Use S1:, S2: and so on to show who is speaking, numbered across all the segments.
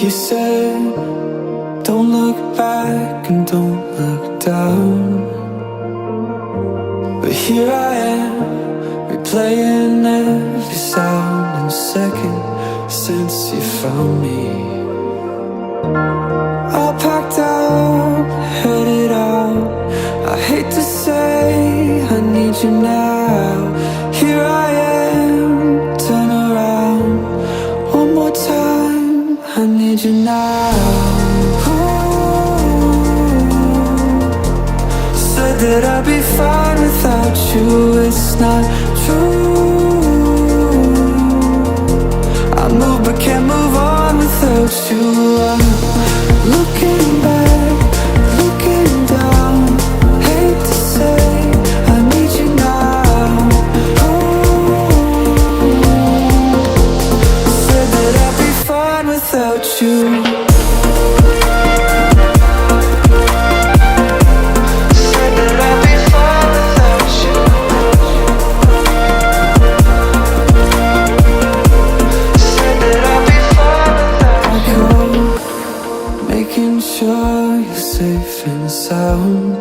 S1: You said, don't look back and don't look down. But here I am, replaying every sound and second since you found me. All packed up, headed out. I hate to say I need you now. Here I am, turn around. One more time, I need you now. Said that I'd be fine without you, it's not true. I move but can't move on without you. I'm looking back, looking down. Hate to say I need you now. Said that I'd be fine without you. Making sure you're safe and sound.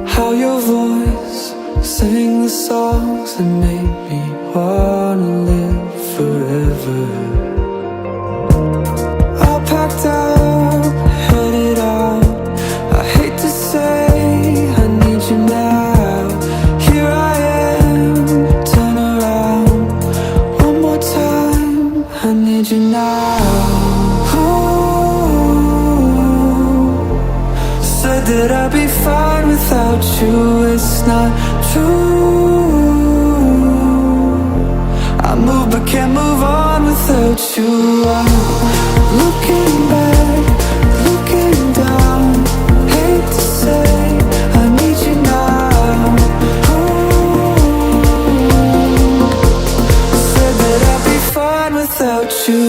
S1: How your voice sang the songs that made me wanna live forever. All packed up, headed out. I hate to say I need you now. Here I am, turn around. One more time, I need you now. Said that I'd be fine without you, it's not true. I move but can't move on without you. I'm looking back, looking down. Hate to say I need you now. Said that I'd be fine without you.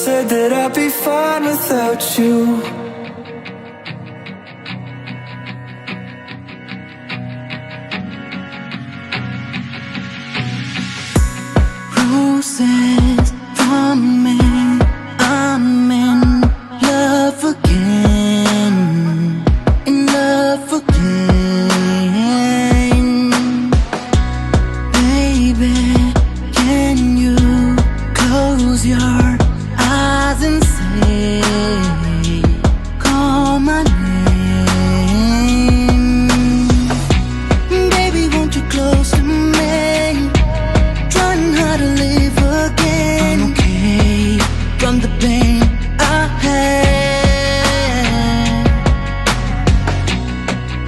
S1: Said that I'd be fine without you.
S2: Roses from me, I'm in love again, in love again. Baby, can you close your eyes and say, call my name? Baby, won't you close to me? Trying hard to live again. I'm okay from the pain I had.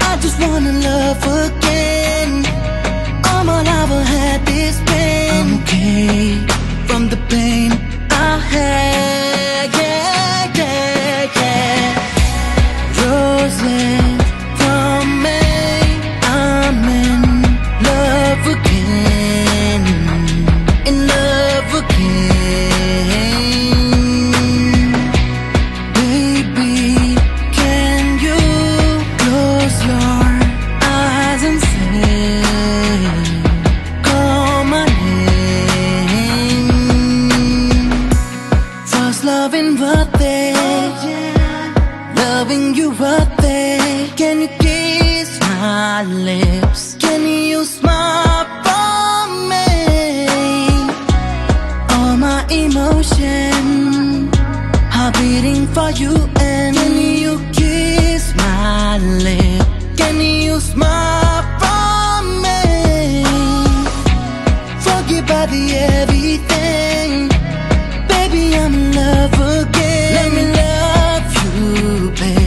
S2: I just wanna love again. All my life I had this pain. I'm okay from the pain I had, yeah, yeah, yeah. Roses from me, I'm in love again, in love again. Baby, can you close your eyes and say, call my name? First loving birthday, loving you birthday. Can you kiss my lips? Can you smile for me? All my emotion are beating for you. And can you kiss my lips? Can you smile for me? Forget about the everything. Baby, I'm in love again. Let me love you, baby.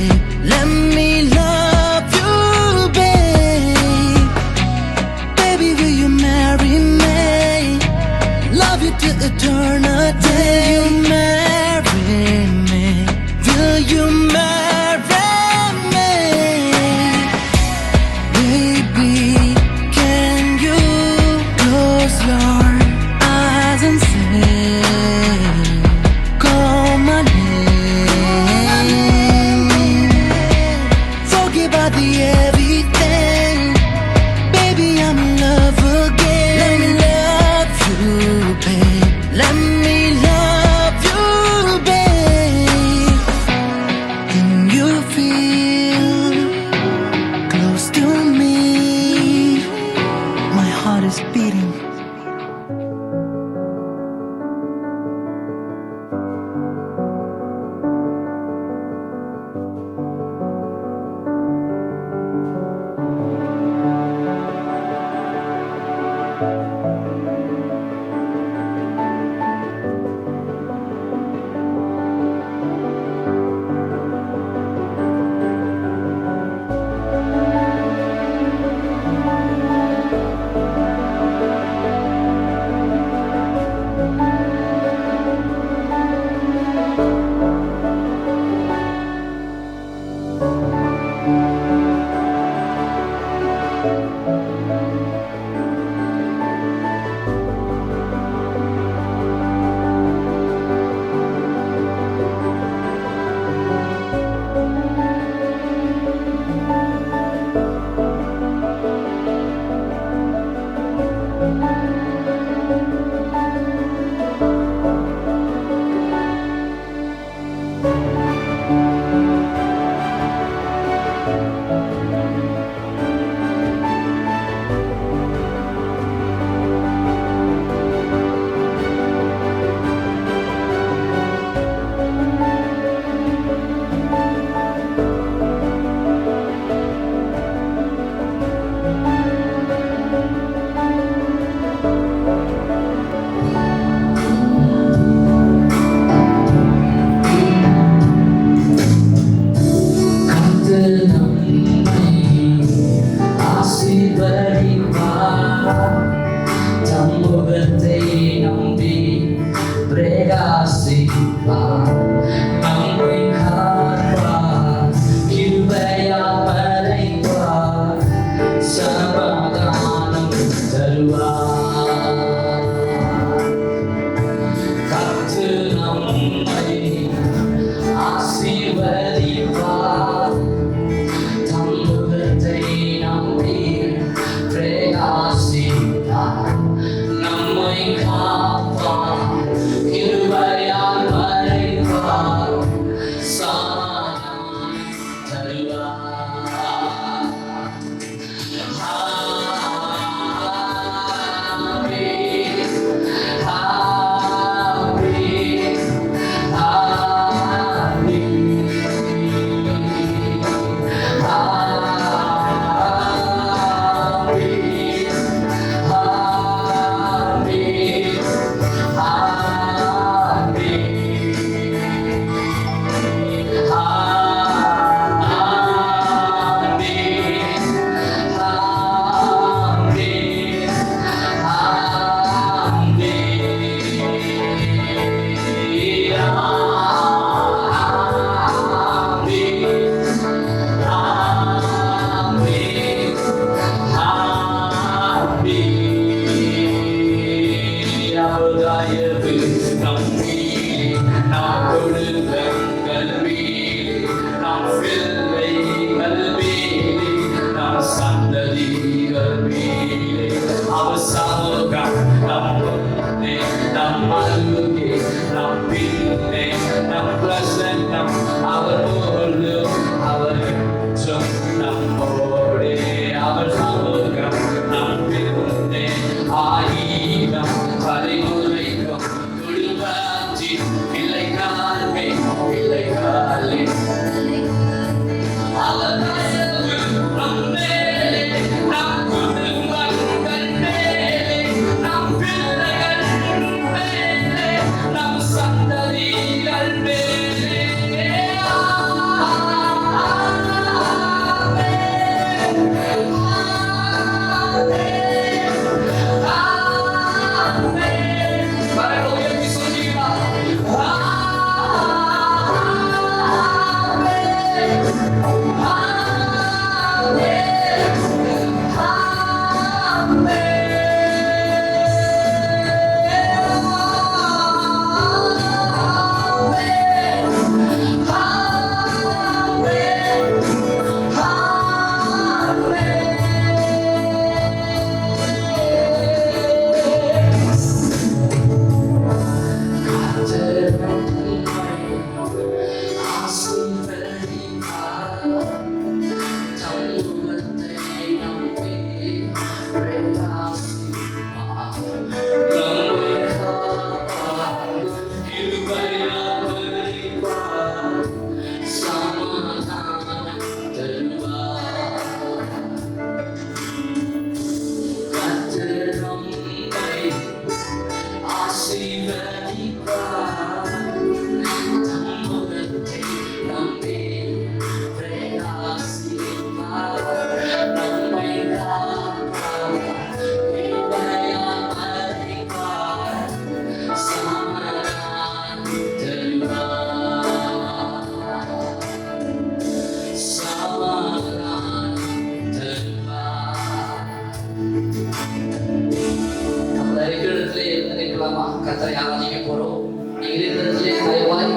S3: கர்த்தரை ஆராதிக்க போறோம். நீங்க இருக்கிறதுலே தயவாய்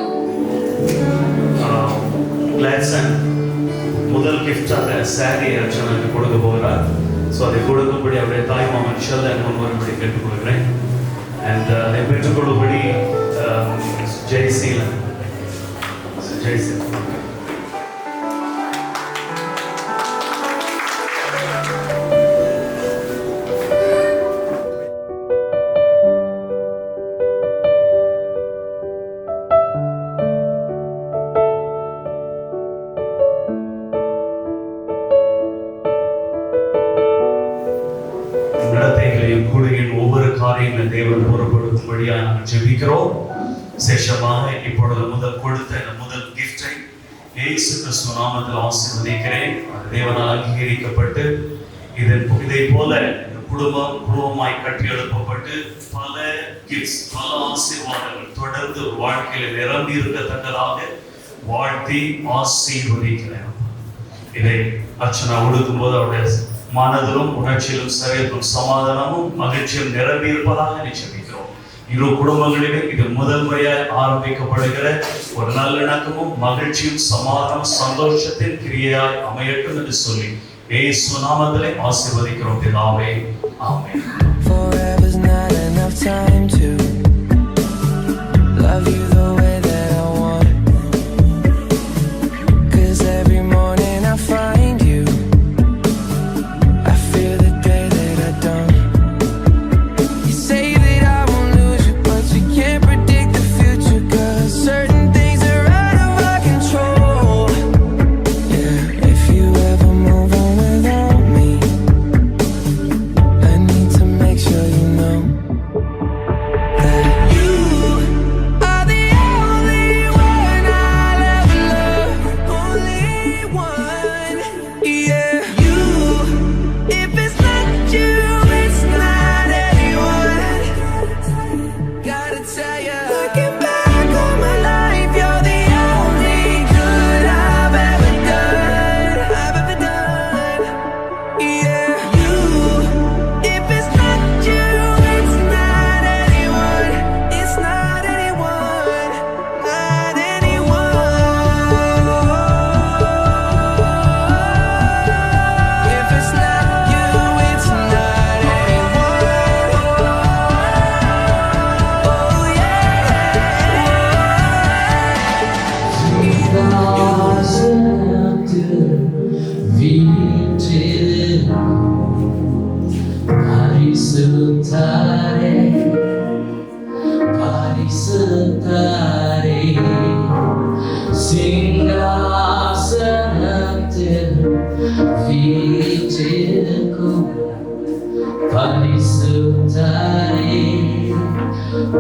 S4: கிளாட்சன் முதல் கிஃப்டாக sorry அர்ச்சனைக்கு கொடுக்க போகிறார். ஸோ அதை கொடுக்கும்படி அவருடைய தாய் மாமன் ஷெல்லன் முன்வரும்படி கேட்டுக்கொள்கிறேன். அண்ட் அதை பெற்றுக்கொள்ளும்படி ஜெய்சீலன் கூடுகையின் ஒவ்வொரு காரியங்களும் தேவன் பொறுப்படுத்தும்படியாக நாங்கள் ஜெபிக்கிறோம். விசேஷமாக இப்பொழுது முதல் கொடுத்த இந்த முதல் கிஃப்டை இயேசு கிறிஸ்து நாமத்தில் ஆசீர்வதிக்கிறேன். தேவனால் அங்கீகரிக்கப்பட்டு இதை போல குடும்பமாய் கட்டி எழுப்பப்பட்டு பல கிஃப்ட்ஸ் பல ஆசீர்வாதங்கள் தொடர்ந்து ஒரு வாழ்க்கையில் நிரம்பி இருக்கத்தக்கதாக வாழ்த்தி ஆசீர்வதிக்கிறேன். இதை அர்ச்சனா ஒடுக்கும் போது அவருடைய மனதிலும் உணர்ச்சியிலும் சரீரத்திலும் சமாதானமும் மகிழ்ச்சியும் நிரம்பி இருப்பதாக நிச்சயிக்கிறோம். இரு குடும்பங்களிலே இது முதல் முறையாக ஆரம்பிக்கப்படுகிற ஒரு நல்லிணக்கமும் மகிழ்ச்சியும் சமாதானம் சந்தோஷத்தின் கிரியையாய் அமையட்டும் என்று சொல்லி இயேசு நாமத்திலே ஆசீர்வதிக்கிறோம் பிதாவே. ஆமென்.
S1: Forever's not enough time to love you the way that I want, 'cause every morning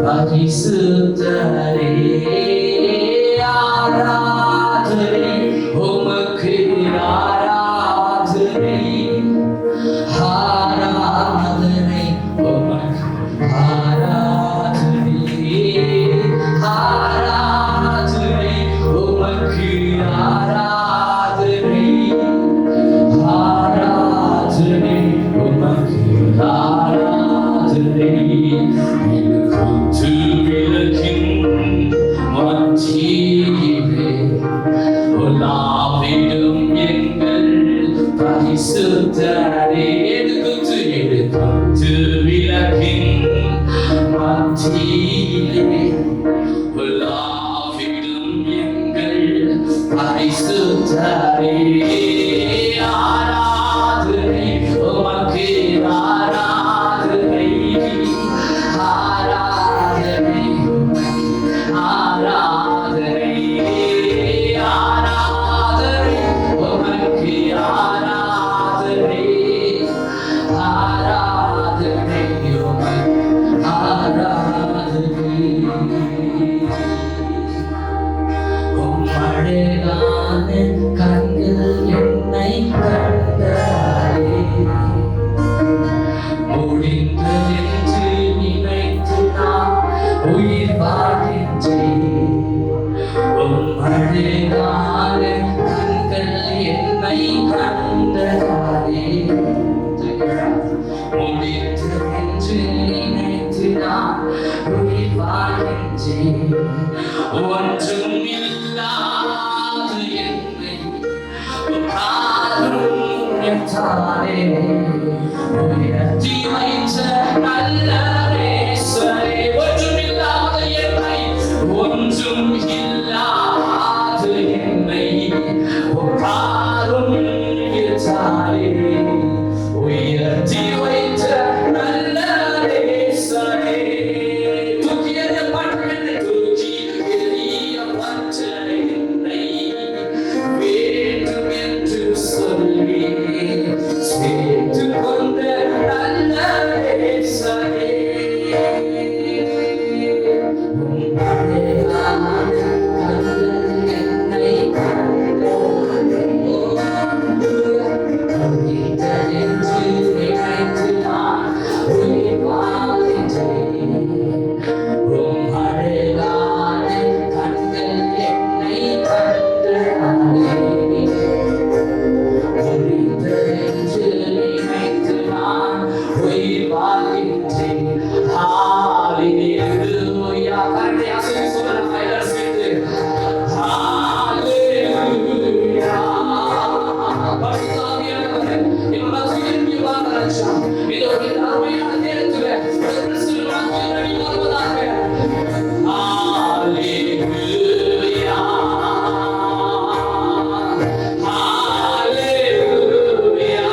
S3: பரிசுத்தரே ஆராதனை உமக்கு ஆராதனை ஆராதனை உமக்கு ஆராதனை ஆராதனை உமக்கு ஆராதனை ஆராதனை உமக்கு ஆராதனை எனக்கு விளக்கின் மத்தியிலே உலாவிடும் எங்கள் பரிசுத்தரே எடுத்து விளக்கின் மத்தியிலே உலாவிடும் எங்கள் பரிசுத்தரே ஆராதனை உமக்கு ஆராதனை ஆராதனை ஆராதனை ஆராதனை உமக்கு ஆராதனை ஆராதனை உமக்கு ஆராதனை உம்மழகான கண்கள் என்னை கண்டாரே முடிந்ததென்று நினைத்து நான் உயிர் வாழ்கின்றேன் உம்மழகான கண்கள் என்னை கண்டாரே முடிந்ததென்று நினைத்து நான் உயிர் வாழ்கின்றேன் ஒன்றும் இல்லாது என்னை காருண்யத்தாலே உயர்த்தி வைத்த நல்ல நேசரே ஒன்றும் இல்லாத என்னை ஒன்றும் இல்லாது என்னை காருண்யத்தாலே உயர்த்தி வைத்த நல்ல நேசரே தூக்கி எறியப்பட்ட என்னை தூக்கி எறியப்பட்ட என்னை வேண்டும் என்று சொல்லி சேர்த்துக் கொண்ட நல்ல நேசரே உம் அழகான கண்கள் என்னை கண்டாரே முடிந்ததென்று நினைத்து நான் உயிர் வாழ்கின்றேன் உம் அழகான கண்கள் என்னை கண்டாரே முடிந்ததென்று நினைத்து நான் உயிர் வாழ்கின்றேன் ஹalleluya கரங்களை அசைத்து சொல்லுங்க எல்லாரும் சேர்ந்து ஹalleluya பரிசுத்தமானவரே என்னோட திரும்பி வாங்க ராஜா இதோ இந்த அருமையான நேரத்துல பிரசன்னமாக நீ வருவதாக ஹalleluya ஹalleluya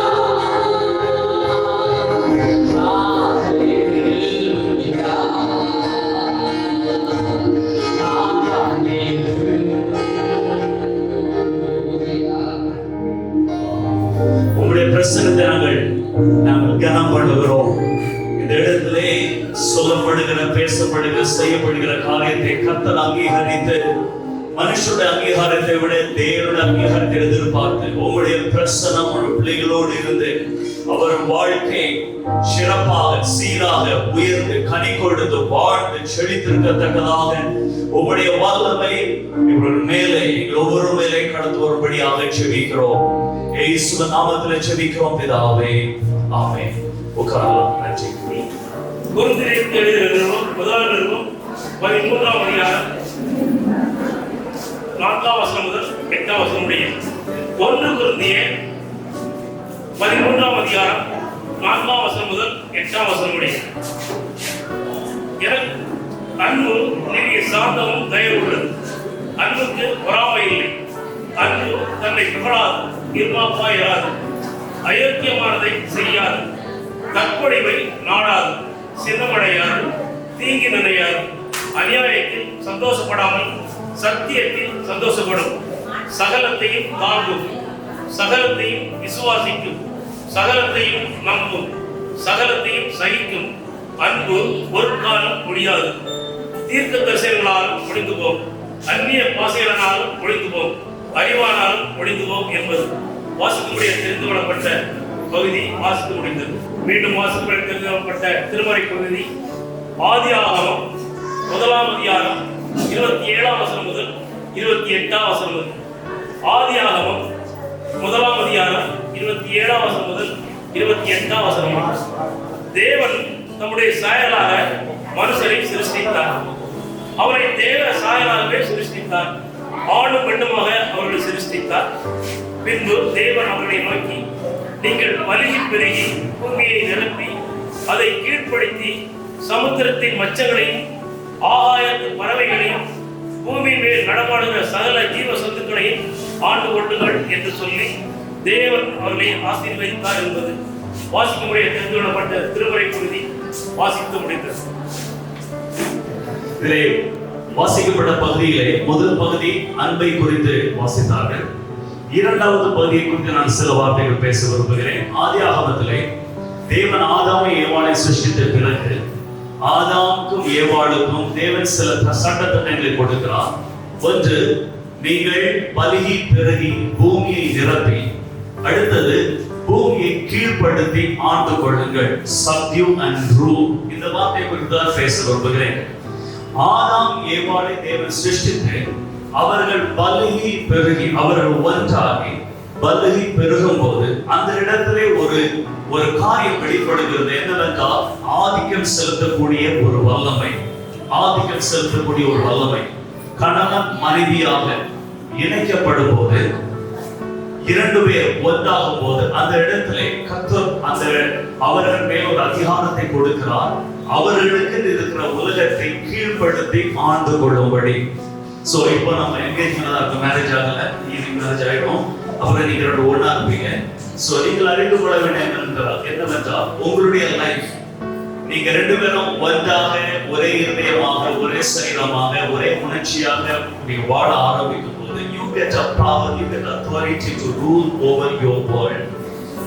S4: உங்களுடைய பிரசனத்தை நாங்கள் கனம் பண்ணுகிறோம். இந்த இடத்திலே சொல்லப்படுகிற பேசப்படுகிற செய்யப்படுகிற காரியத்தை கர்த்தர் அங்கீகரித்து மனுஷருடைய அங்கீகாரத்தை விட தேவனுடைய அங்கீகாரத்தை எதிர்பார்த்து உங்களுடைய பிரசனம் ஒரு பிள்ளைகளோடு இருந்து அவர் வாழ்க்கை சிறப்பாக சீராக உயர்ந்து கனி கொடுத்து வாழ்ந்து செழித்திருக்கத்தக்கதாக உங்களுடைய வல்லமை இவர்கள் மேலே எங்கள் ஒவ்வொரு மேலே கடந்து வரும்படியாக செபிக்கிறோம். இயேசுவின் நாமத்தில் செபிக்கிறோம் பிதாவே, ஆமென். உட்காரலாம். நன்றி.
S5: கொரிந்தியருக்கு எழுதியிருக்கிறோம் முதலாம் நிருபம் 13ஆம் அதிகாரம் 4ஆம் வசனம் முதல் 8ஆம் வசனம் முடிய 1 கொரிந்தியர் 13ஆம் அதிகாரம் 4ஆம் வசனம் முதல் 8ஆம் வசனம் முடிய எனக்கு அன்பு நீடிய சாந்தமும் தயவு உள்ளது. அன்புக்கு பொறாமை இல்லை. அன்பு தன்னை புகழாது, இருமாப்பாயிராது, அயோக்கியமானதை செய்யாது, தற்பொழிவை நாடாது, சின்னமடையாது, தீங்கி நினையாது, அநியாயத்தில் சந்தோஷப்படாமல் சத்தியத்தில் சந்தோஷப்படும், சகலத்தையும் தாங்கும், சகலத்தையும் விசுவாசிக்கும், சகலத்தையும் நம்பும், சகலத்தையும் சகிக்கும், அன்பு ஒரு காலம் ஒழியாது. தீர்க்க தரிசனங்களால் ஒழிந்து போம், அந்நிய பாசைகளால் ஒழிந்து போம், அறிவானால் ஒழிந்து போம் என்பது வாசிக்கும்படிய தெரிந்து கொள்ளப்பட்ட பகுதி வாசித்து முடிந்தது. மீண்டும் வாசிக்கும்படி தெரிந்து கொள்ளப்பட்ட திருமறை பகுதி ஆதியாகமம் 1ஆம் அதிகாரம் 27ஆம் வசனம் முதல் 28ஆம் வசனம் முதல். ஆதியாகமம் 1ஆம் அதிகாரம் 27ஆம் வசனம் முதல் 28ஆம் வசனம். தேவன் தம்முடைய சாயலாக மனுஷரை சிருஷ்டித்தார். அவரை தேவ சாயலாகவே சிருஷ்டித்தார். ஆணும் பெண்ணுமாக அவர்களை சிருஷ்டித்தார். பின்பு தேவன் அவர்களை நோக்கி, நீங்கள் பலுகி பெருகி பூமியை நிரப்பி அதை கீழ்ப்படுத்தி சமுத்திரத்தின் மச்சங்களையும் ஆகாயத்து பறவைகளையும் பூமி மேல் நடமாடுகிற சகல ஜீவ சொத்துக்களையும் ஆண்டு கொள்ளுங்கள் என்று சொல்லி தேவன் அவர்களை ஆசீர்வதித்தார் என்பது வாசிக்கும்படிய தெரிந்து கொள்ளப்பட்ட திருமறை பகுதி வாசித்து முடிந்தது.
S4: இதிலே வாசிக்கப்பட்ட பகுதியிலே முதல் பகுதி அன்பை குறித்து வாசித்தார்கள். இரண்டாவது பகுதியை குறித்து நான் சில வார்த்தைகள் பேச விரும்புகிறேன். ஆதியாகமத்திலே தேவன் ஆதாமை ஏவாளை சிருஷ்டித்த பிறகு ஆதாமுக்கும் ஏவாளுக்கும் தேவன் சில சட்டத்திட்டங்களை கொடுக்கிறார். ஒன்று, நீங்கள் பலுகி பெருகி பூமியை நிரப்பி, அடுத்தது பூமியை கீழ்ப்படுத்தி ஆண்டு கொள்ளுங்கள், சப்டியூ அண்ட் ரூல். இந்த வார்த்தை குறித்து தான் பேச விரும்புகிறேன். ஆதாம் ஏவாளை தேவன் சிருஷ்டித்து அவர்கள் பலுகி பெருகி அவர்கள் ஒன்றாகி பலுகி பெருகும் போது அந்த இடத்திலே ஒரு காரியம் வெளிப்படுகிறது. என்னவென்றால் ஆதிக்கம் செலுத்தக்கூடிய ஒரு வல்லமை, ஆதிக்கம் செலுத்தக்கூடிய ஒரு வல்லமை. கணவன் மனைவியாக இணைக்கப்படும் போது, இரண்டு பேர் ஒன்றாகும் போது அந்த இடத்திலே கர்த்தர் அவர்கள் மேல் ஒரு அதிகாரத்தை கொடுக்கிறார். அவர்களுக்கு இருக்கிற உலகத்தை கீழ்ப்படுத்தி ஆண்டு கொள்ளும்படி. சோ இப்போ நம்ம என்கேஜ்மெண்ட் மேரேஜ் ஆகல, ஈவினிங் மேரேஜ் ஆயிடும், அப்புறம் நீங்க ரெண்டு ஒண்ணா இருப்பீங்க. சோ நீங்கள் அறிந்து கொள்ள வேண்டிய என்னவென்றால் உங்களுடைய லைஃப், நீங்க ரெண்டு பேரும் ஒன்றாக ஒரே இதயமாக ஒரே சரீரமாக ஒரே உணர்ச்சியாக நீங்க வாழ ஆரம்பிக்கும் போது you get a power, you get authority to rule over your world.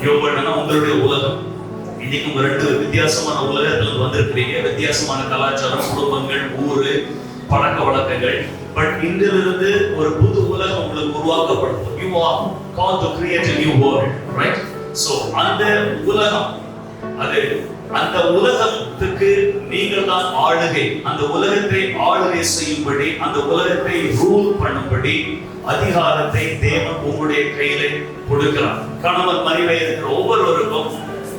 S4: your world னா உங்களுடைய உலகம். இன்னைக்கு உங்க ரெண்டு வித்தியாசமான உலகத்துல வந்திருக்கிறீங்க, வித்தியாசமான கலாச்சாரம், குடும்பங்கள், ஊரு, பழக்க வழக்கங்கள். பட் இன்றிலிருந்து ஒரு புது உலகம் உங்களுக்கு உருவாக்கப்படும். You are called to create a new world, right? So அந்த உலகம், அந்த உலகத்துக்கு நீங்கள் தான் ஆளுகை. அந்த உலகத்தை ஆளுகை செய்யும்படி, அந்த உலகத்தை ரூல் பண்ணும்படி அதிகாரத்தை தேவன் உங்களுடைய கையில கொடுக்கிறார். கணவன் மனைவி இருக்கிற ஒவ்வொருவருக்கும்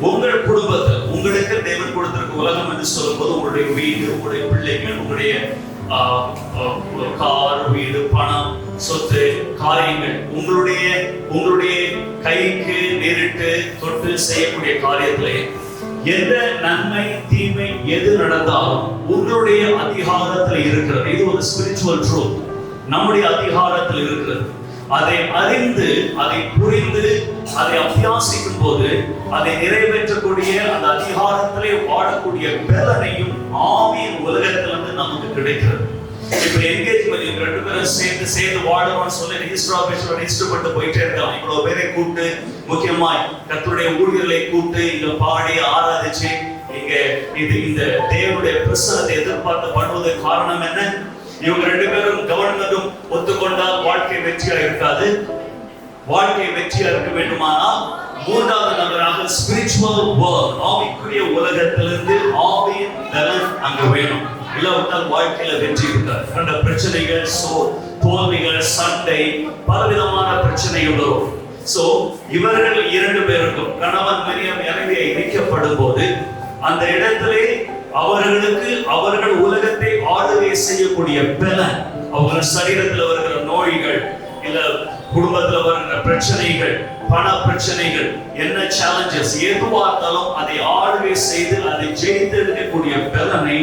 S4: உங்கள் குடும்பத்தில் உங்களுக்கு தேவன் கொடுத்திருக்க உலகம் என்று சொல்லும்போது உங்களுடைய வீடு, உங்களுடைய பிள்ளைகள், உங்களுடைய கார், வீடு, பணம், சொத்து, காரியங்கள், உங்களுடைய கைக்கு நேரிட்டு தொட்டு செய்யக்கூடிய காரியத்திலே எந்த நன்மை தீமை எது நடந்தாலும் உங்களுடைய அதிகாரத்தில் இருக்கிறது. இது ஒரு ஸ்பிரிச்சுவல் ட்ரூத், நம்முடைய அதிகாரத்தில் இருக்கிறது. அதை அறிந்து, அதை புரிந்து, அதை அபியாசிக்கும் போது அதை நிறைவேற்றக்கூடிய அந்த அதிகாரத்திலே வாழக்கூடிய பலனையும் ஆவியின் உலகத்திலிருந்து நமக்கு கிடைக்கிறது. இப்ப என்கேஜ்மெண்ட் ரெண்டு பேரும் சேர்ந்து வாழணும்னு சொல்லி இன்ஸ்ட்ருமெண்ட் போயிட்டே இருக்காங்க. இவ்வளவு பேரை கூப்பிட்டு, முக்கியமாய் கர்த்தருடைய ஊழியர்களை கூப்பிட்டு இங்க பாடி ஆராதிச்சு இங்க இந்த தேவனுடைய பிரசன்னத்தை எதிர்பார்த்து பண்ணுவது காரணம் என்ன? இவங்க ரெண்டு பேரும் கவர்னரும் ஒத்துக்கொண்டால் வாழ்க்கை வெற்றியா இருக்காது. வாழ்க்கை வெற்றியா இருக்க வேண்டுமானால் மூன்றாவது நபராக ஸ்பிரிச்சுவல் வேர்ல்ட், ஆவிக்குரிய உலகத்திலிருந்து ஆவியின் பலன் அங்க வேணும். இல்லாவிட்டால் வாழ்க்கையில வெற்றி இருக்காது. கண்ட பிரச்சனைகள், தோல்விகள், சண்டை, பலவிதமான பிரச்சனைகள் வரும். சோ இவர்கள் இரண்டு பேருக்கும் கணவன் மனைவி இணைக்கப்படும் போது அந்த இடத்திலே அவர்களுக்கு அவர்கள் உலகத்தை ஆளுகை செய்யக்கூடிய பலன், அவர்கள் சரீரத்தில் வருகிற நோய்கள், இல்ல குடும்பத்துல வருகிற பிரச்சனைகள், பண பிரச்சனைகள், என்ன சேலஞ்சஸ் எதுவா இருந்தாலும் அதை ஆளுகை செய்து அதை ஜெயித்தெடுக்கக்கூடிய பலனை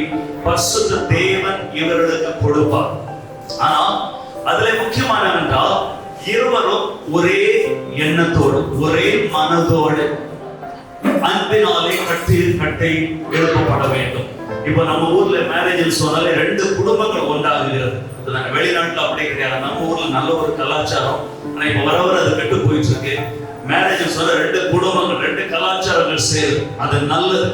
S4: பரிசுத்த தேவன் இவர்களுக்கு கொடுப்பார். ஆனா அதுல முக்கியமான என்றால் இருவரும் ஒரே எண்ணத்தோடு ஒரே மனதோடு அன்பினாலே கட்டை எழுப்பப்பட வேண்டும். இப்ப நம்ம ஊர்ல மேரேஜ் சொன்னாலே ரெண்டு குடும்பங்கள் ஒன்றாகுகிறது. வெளிநாட்டுல அப்படி கிடையாது. நம்ம ஊர்ல நல்ல ஒரு கலாச்சாரம், ஆனா இப்ப வர அது கெட்டு போயிட்டு இருக்கு. மேரேஜ் சொன்ன ரெண்டு குடும்பங்கள், ரெண்டு கலாச்சாரங்கள் சேரும், அது நல்லது.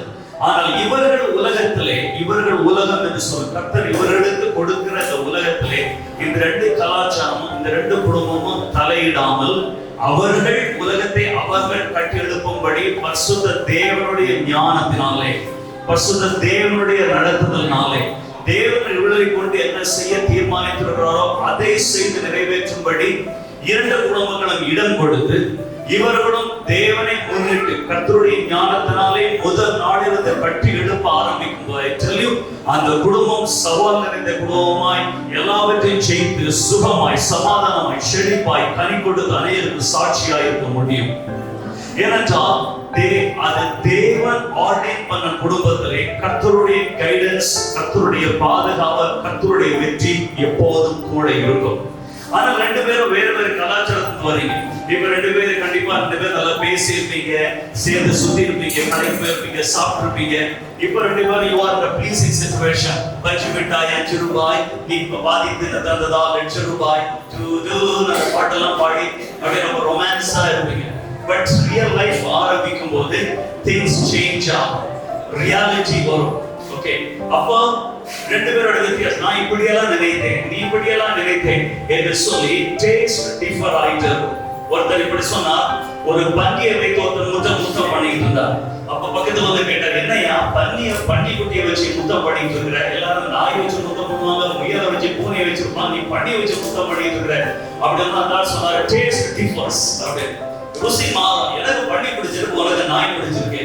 S4: ஆனால் இவர்கள் உலகத்திலே, இவர்கள் உலகம் என்று சொல்ல கர்த்தர் இவர்களுக்கு கொடுக்கிற இந்த உலகத்திலே இந்த ரெண்டு கலாச்சாரமும் இந்த ரெண்டு குடும்பமும் தலையிடாமல் அவர்கள் உலகத்தை அவர்கள் கட்டி எழுப்பும்படி பரிசுத்த தேவனுடைய ஞானத்தினாலே, பரிசுத்த தேவனுடைய நடத்துதலினாலே, தேவன் இவர்களை கொண்டு என்ன செய்ய தீர்மானித்திருக்கிறாரோ அதை செய்து நிறைவேற்றும்படி இரண்டு குடும்பங்களும் இடம் கொடுத்து இவர்களும் தேவனை முன்னிட்டு கர்த்தருடைய ஞானத்தினாலே முதல் நாளிலிருந்து கட்டி எழுப்ப ஆரம்பிக்கும் போது அந்த குடும்பம் சவால் நிறைந்த குடும்பமாய் எல்லாவற்றையும் செய்து சுகமாய் சமாதானமாய் செழிப்பாய் கனி கொடுத்து அநேகருக்கு சாட்சியாய் இருக்க முடியும். ஏனென்றால் அது தேவன் ஆர்டைன் பண்ண குடும்பத்திலே கர்த்தருடைய கைடன்ஸ், கர்த்தருடைய பாதுகாப்பு, கர்த்தருடைய வெற்றி எப்போதும் கூட இருக்கும். ஆனா ரெண்டு பேரும் வேற வேற கலாச்சாரத்துக்கு வரீங்க. இப்ப ரெண்டு பேரும் கண்டிப்பா ரெண்டு பேரும் நல்லா பேசி இருப்பீங்க, சேர்ந்து சுத்தி இருப்பீங்க, கடைக்கு போயிருப்பீங்க, சாப்பிட்டு இருப்பீங்க. இப்ப ரெண்டு பேரும் you are in a pleasing situation. Bajji மிட்டாய் 5 ரூபாய், நீ பாதித்து தந்ததா 2 ரூபாய், பாட்டெல்லாம் பாடி அப்படியே ரொம்ப ரொமான்ஸா இருப்பீங்க. பட் ரியல் லைஃப் ஆரம்பிக்கும் போது திங்ஸ் சேஞ்ச் ஆகும், ரியாலிட்டி வரும். ஓகே, அப்போ ரெண்டு பேரோட வித்தியாசம், நான் இப்படியெல்லாம் நினைத்தேன், நீ இப்படியெல்லாம் நினைத்தேன் என்று சொல்லி டேஸ்ட் டிஃபர் ஆயிட்டு. ஒருத்தர் இப்படி சொன்னா, ஒரு பன்னியை வைத்து ஒருத்தர் முத்தம் பண்ணிட்டு இருந்தார். அப்ப பக்கத்துல வந்து கேட்டார், என்னையா பன்னி குட்டியை வச்சு முத்தம் பண்ணிட்டு இருக்கிற? எல்லாரும் நாய் வச்சு முத்தம் பண்ணுவாங்க, முயலை வச்சு பூனையை வச்சிருப்பாங்க, நீ பண்ணி வச்சு முத்தம் பண்ணிட்டு இருக்கிற அப்படின்னு தான் சொன்னாரு. டேஸ்ட் டிஃபர்ஸ், அப்படி ருசி மாறும். எனக்கு பண்ணி பிடிச்சிருக்கு, உனக்கு நாய் பிடிச்சிருக்கு,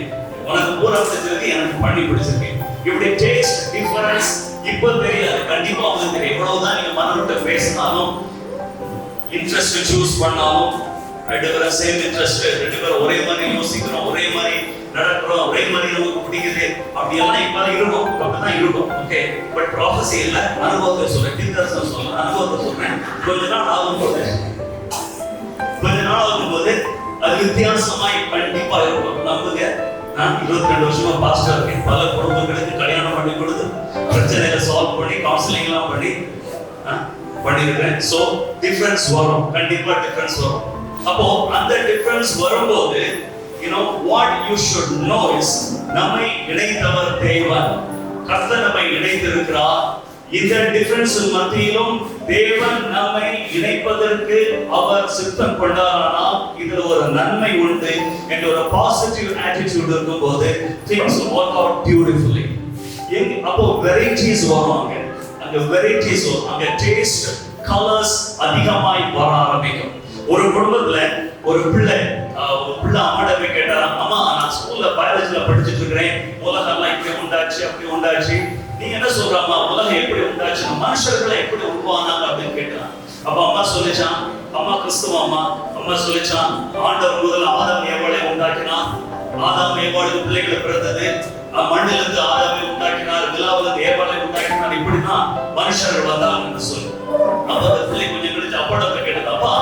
S4: உனக்கு பூனை பிடிச்சிருக்கு, எனக்கு பண்ணி பிடிச்சிருக்கு. இப்படி டேஸ்ட் டிஃபரன்ஸ் இப்ப தெரியாது, கண்டிப்பா உங்களுக்கு தெரியும். எவ்வளவுதான் நீங்க மனவிட்டு பேசினாலும், இன்ட்ரெஸ்ட் சூஸ் பண்ணாலும், ரெண்டு பேரும் சேம் இன்ட்ரெஸ்ட், ரெண்டு பேரும் ஒரே மாதிரி யோசிக்கிறோம், ஒரே மாதிரி நடக்கிறோம், ஒரே மாதிரி நமக்கு பிடிக்குது, அப்படியெல்லாம் இப்ப இருக்கும், அப்படிதான் இருக்கும். ஓகே, பட் ப்ராஃபஸி இல்ல, அனுபவத்தை சொல்றேன், தீர்க்கதரிசனம் சொல்றேன், அனுபவத்தை சொல்றேன். கொஞ்ச நாள் ஆகும்போது அது வித்தியாசமாய் கண்டிப்பா இருக்கும். நம்புங்க, நான் 22 வருஷமா பாஸ்டர் இருக்கேன். பல குடும்பங்களுக்கு கல்யாணம் பண்ணி கொடுத்து பிரச்சனைகளை சால்வ் பண்ணி கவுன்சிலிங் எல்லாம் பண்ணிருக்கேன். சோ டிஃபரன்ஸ் வரும், கண்டிப்பா டிஃபரன்ஸ் வரும். அப்போ அந்த டிஃபரன்ஸ் வரும்போது what you should know is நம்மை இணைத்தவர் தேவன், கர்த்தர் நம்மை இணைத்திருக்கிறார். இந்த டிஃபரன்ஸ் மத்தியிலும் தேவன் நம்மை இணைப்பதற்கு அவர் சித்தம் கொண்டாரானால் இதுல ஒரு நன்மை உண்டு என்ற ஒரு பாசிட்டிவ் ஆட்டிட்யூட் இருக்கும்போது things work out beautifully. அப்போ வெரைட்டிஸ் வரும், அங்க வெரைட்டிஸ் வரும், அங்க டேஸ்ட் கலர்ஸ் அதிகமாய் வர ஆரம்பிக்கும். ஒரு குடும்பத்துல ஒரு பிள்ளை அம்மாட்ட போய் கேட்டா, அம்மா நான் ஸ்கூல்ல பயாலஜில படிச்சுட்டு இருக்கிறேன், உலகம்லாம் இப்படி உண்டாச்சு அப்படி உண்டாச்சு, நீங்க என்ன சொல்றாமா, உலகம் எப்படி உண்டாச்சு, மனுஷர்களை எப்படி உருவானாங்க அப்படின்னு கேட்டான். அப்ப அம்மா சொல்லிச்சான், அம்மா கிறிஸ்துவ அம்மா சொல்லிச்சான், ஆண்டவர் முதல்ல ஆதாம் ஏவாளை உண்டாக்கினான், ஆதாம் ஏவாளுக்கு பிள்ளைகளை பிறந்தது, மண்ணிலிருந்து ஆதாமை உண்டாக்கினார், விழாவிலிருந்து ஏவாளை உண்டாக்கினார், இப்படிதான் மனுஷர்கள் வந்தாங்கன்னு சொல்லி. அப்ப அந்த பிள்ளை கொஞ்சம் கழிச்சு அப்பாட்ட போய் கேட்டது, அப்பா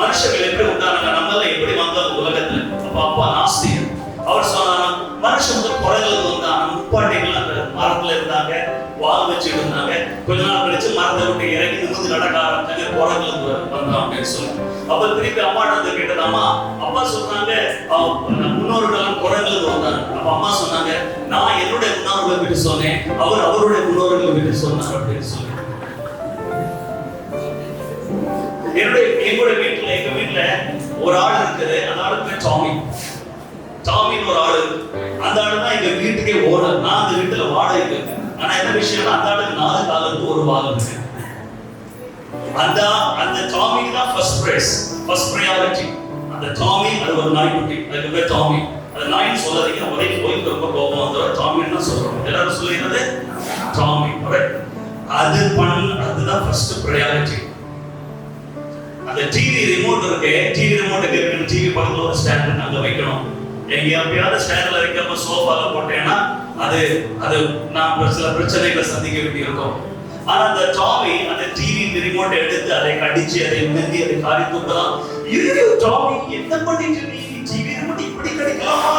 S4: மனுஷர்கள் எப்படி உண்டானாங்க, நம்மள எப்படி வந்தாங்க உலகத்துல? அப்ப அப்பா நாஸ்திகர். அவர் சொன்னாங்க, மனுஷன் வந்து குறைகள் வந்தாங்க, முப்பாட்டிகள் அந்த மரத்துல இருந்தாங்க, வால் வச்சுட்டு இருந்தாங்க, கொஞ்ச நாள் கழிச்சு மரத்தை விட்டு இறங்கி நிமிர்ந்து நடக்க ஆரம்பிச்சாங்க, குறைகள் வந்தோம் அப்படின்னு சொல்லி. அப்ப திருப்பி அம்மாட்ட வந்து கேட்டதாமா, அப்பா சொன்னாங்க முன்னோர்கள் குறைகள் வந்தாங்க. அப்ப அம்மா சொன்னாங்க, நான் என்னுடைய முன்னோர்களை பற்றி சொன்னேன், அவர் அவருடைய முன்னோர்களை பற்றி சொன்னார் அப்படின்னு சொல்லி. எங்க வீட்டுல ஒரு ஆள் இருக்குது, அந்த ஆளு பேர் டாமின்னு ஒரு ஆளு. அந்த ஆளு தான் எங்க வீட்டுக்கே ஓனர். நான் அந்த வீட்டுல வாடகை இருக்கேன். ஆனா என்ன விஷயம்னா, அந்த ஆளுக்கு 4 காலுக்கு ஒரு வால் இருக்கு. அந்த டாமிக்கு தான் ஃபர்ஸ்ட் ப்ரையாரிட்டி. அந்த டாமி, அது ஒரு நாய்க்குட்டி, அதுக்கு பேர் டாமி. அந்த நாயின்னு சொல்லாதீங்க, ஒரே கோயிலுக்கு ரொம்ப கோபம் வந்துடும். டாமின்னு தான் சொல்றோம், எல்லாரும் சொல்லிடுறது டாமி. அதுதான் ஃபர்ஸ்ட் ப்ரையாரிட்டி. அந்த டிவி ரிமோட் இருக்கு, டிவி ரிமோட்டுக்கு இருக்கு, டிவி பக்கத்துல ஒரு ஸ்டாண்ட் அங்க வைக்கணும். எங்க எப்பயாவது ஸ்டாண்ட்ல வைக்காம சோஃபால போட்டேன்னா அது நான் சில பிரச்சனைகளை சந்திக்க வேண்டி இருக்கும். ஆனா அந்த டாமி அந்த டிவி ரிமோட்டை எடுத்து அதை கடிச்சு அதை மெந்தி அதை காரி தூக்கலாம். இது டாமி என்ன பண்ணிட்டு நீ டிவி ரிமோட் இப்படி கடிக்கலாமா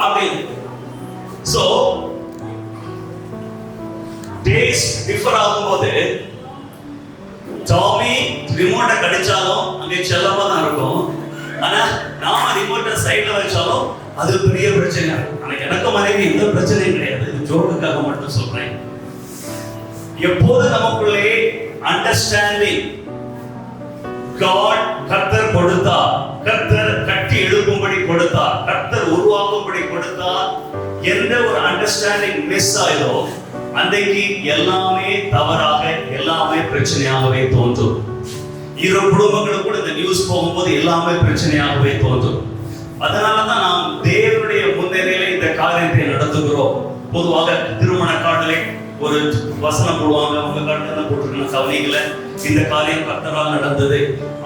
S4: அப்படின்னு. சோ டேஸ்ட் டிஃபர் ஆகும்போது டாமி ரிமோட்டை கடிச்சாலும் அங்கே செல்லமா தான் இருக்கும். ஆனா நாம ரிமோட்டை சைட்ல வச்சாலும் அது பெரிய பிரச்சனை. ஆனா எனக்கு மனைவி எந்த பிரச்சனையும் கிடையாது. இது ஜோக்குக்காக மட்டும் சொல்றேன். எப்போது நமக்குள்ளே அண்டர்ஸ்டாண்டிங் காட் கர்த்தர் கொடுத்தார், கர்த்தர் கட்டி எழுப்பும்படி கொடுத்தார், கர்த்தர் உருவாக்கும்படி கொடுத்தார், எந்த ஒரு அண்டர்ஸ்டாண்டிங் மிஸ் ஆயிதோ அன்றைக்கு எல்லாமே தவறாக, எல்லாமே பிரச்சனையாகவே தோன்றும். இரு குடும்பங்களுக்கு கூட இந்த நியூஸ் போகும்போது எல்லாமே பிரச்சனையாகவே தோன்றும். அதனாலதான் நாம் தேவனுடைய முன்னிலையில இந்த காரியத்தை நடத்துகிறோம். பொதுவாக திருமண கார்டிலே ஒரு வசனம் போடுவாங்க, உங்க கார்டில் என்ன போட்டிருக்கணும் கவனிக்கல, இந்த காரியம் கர்த்தரால் நடந்தது,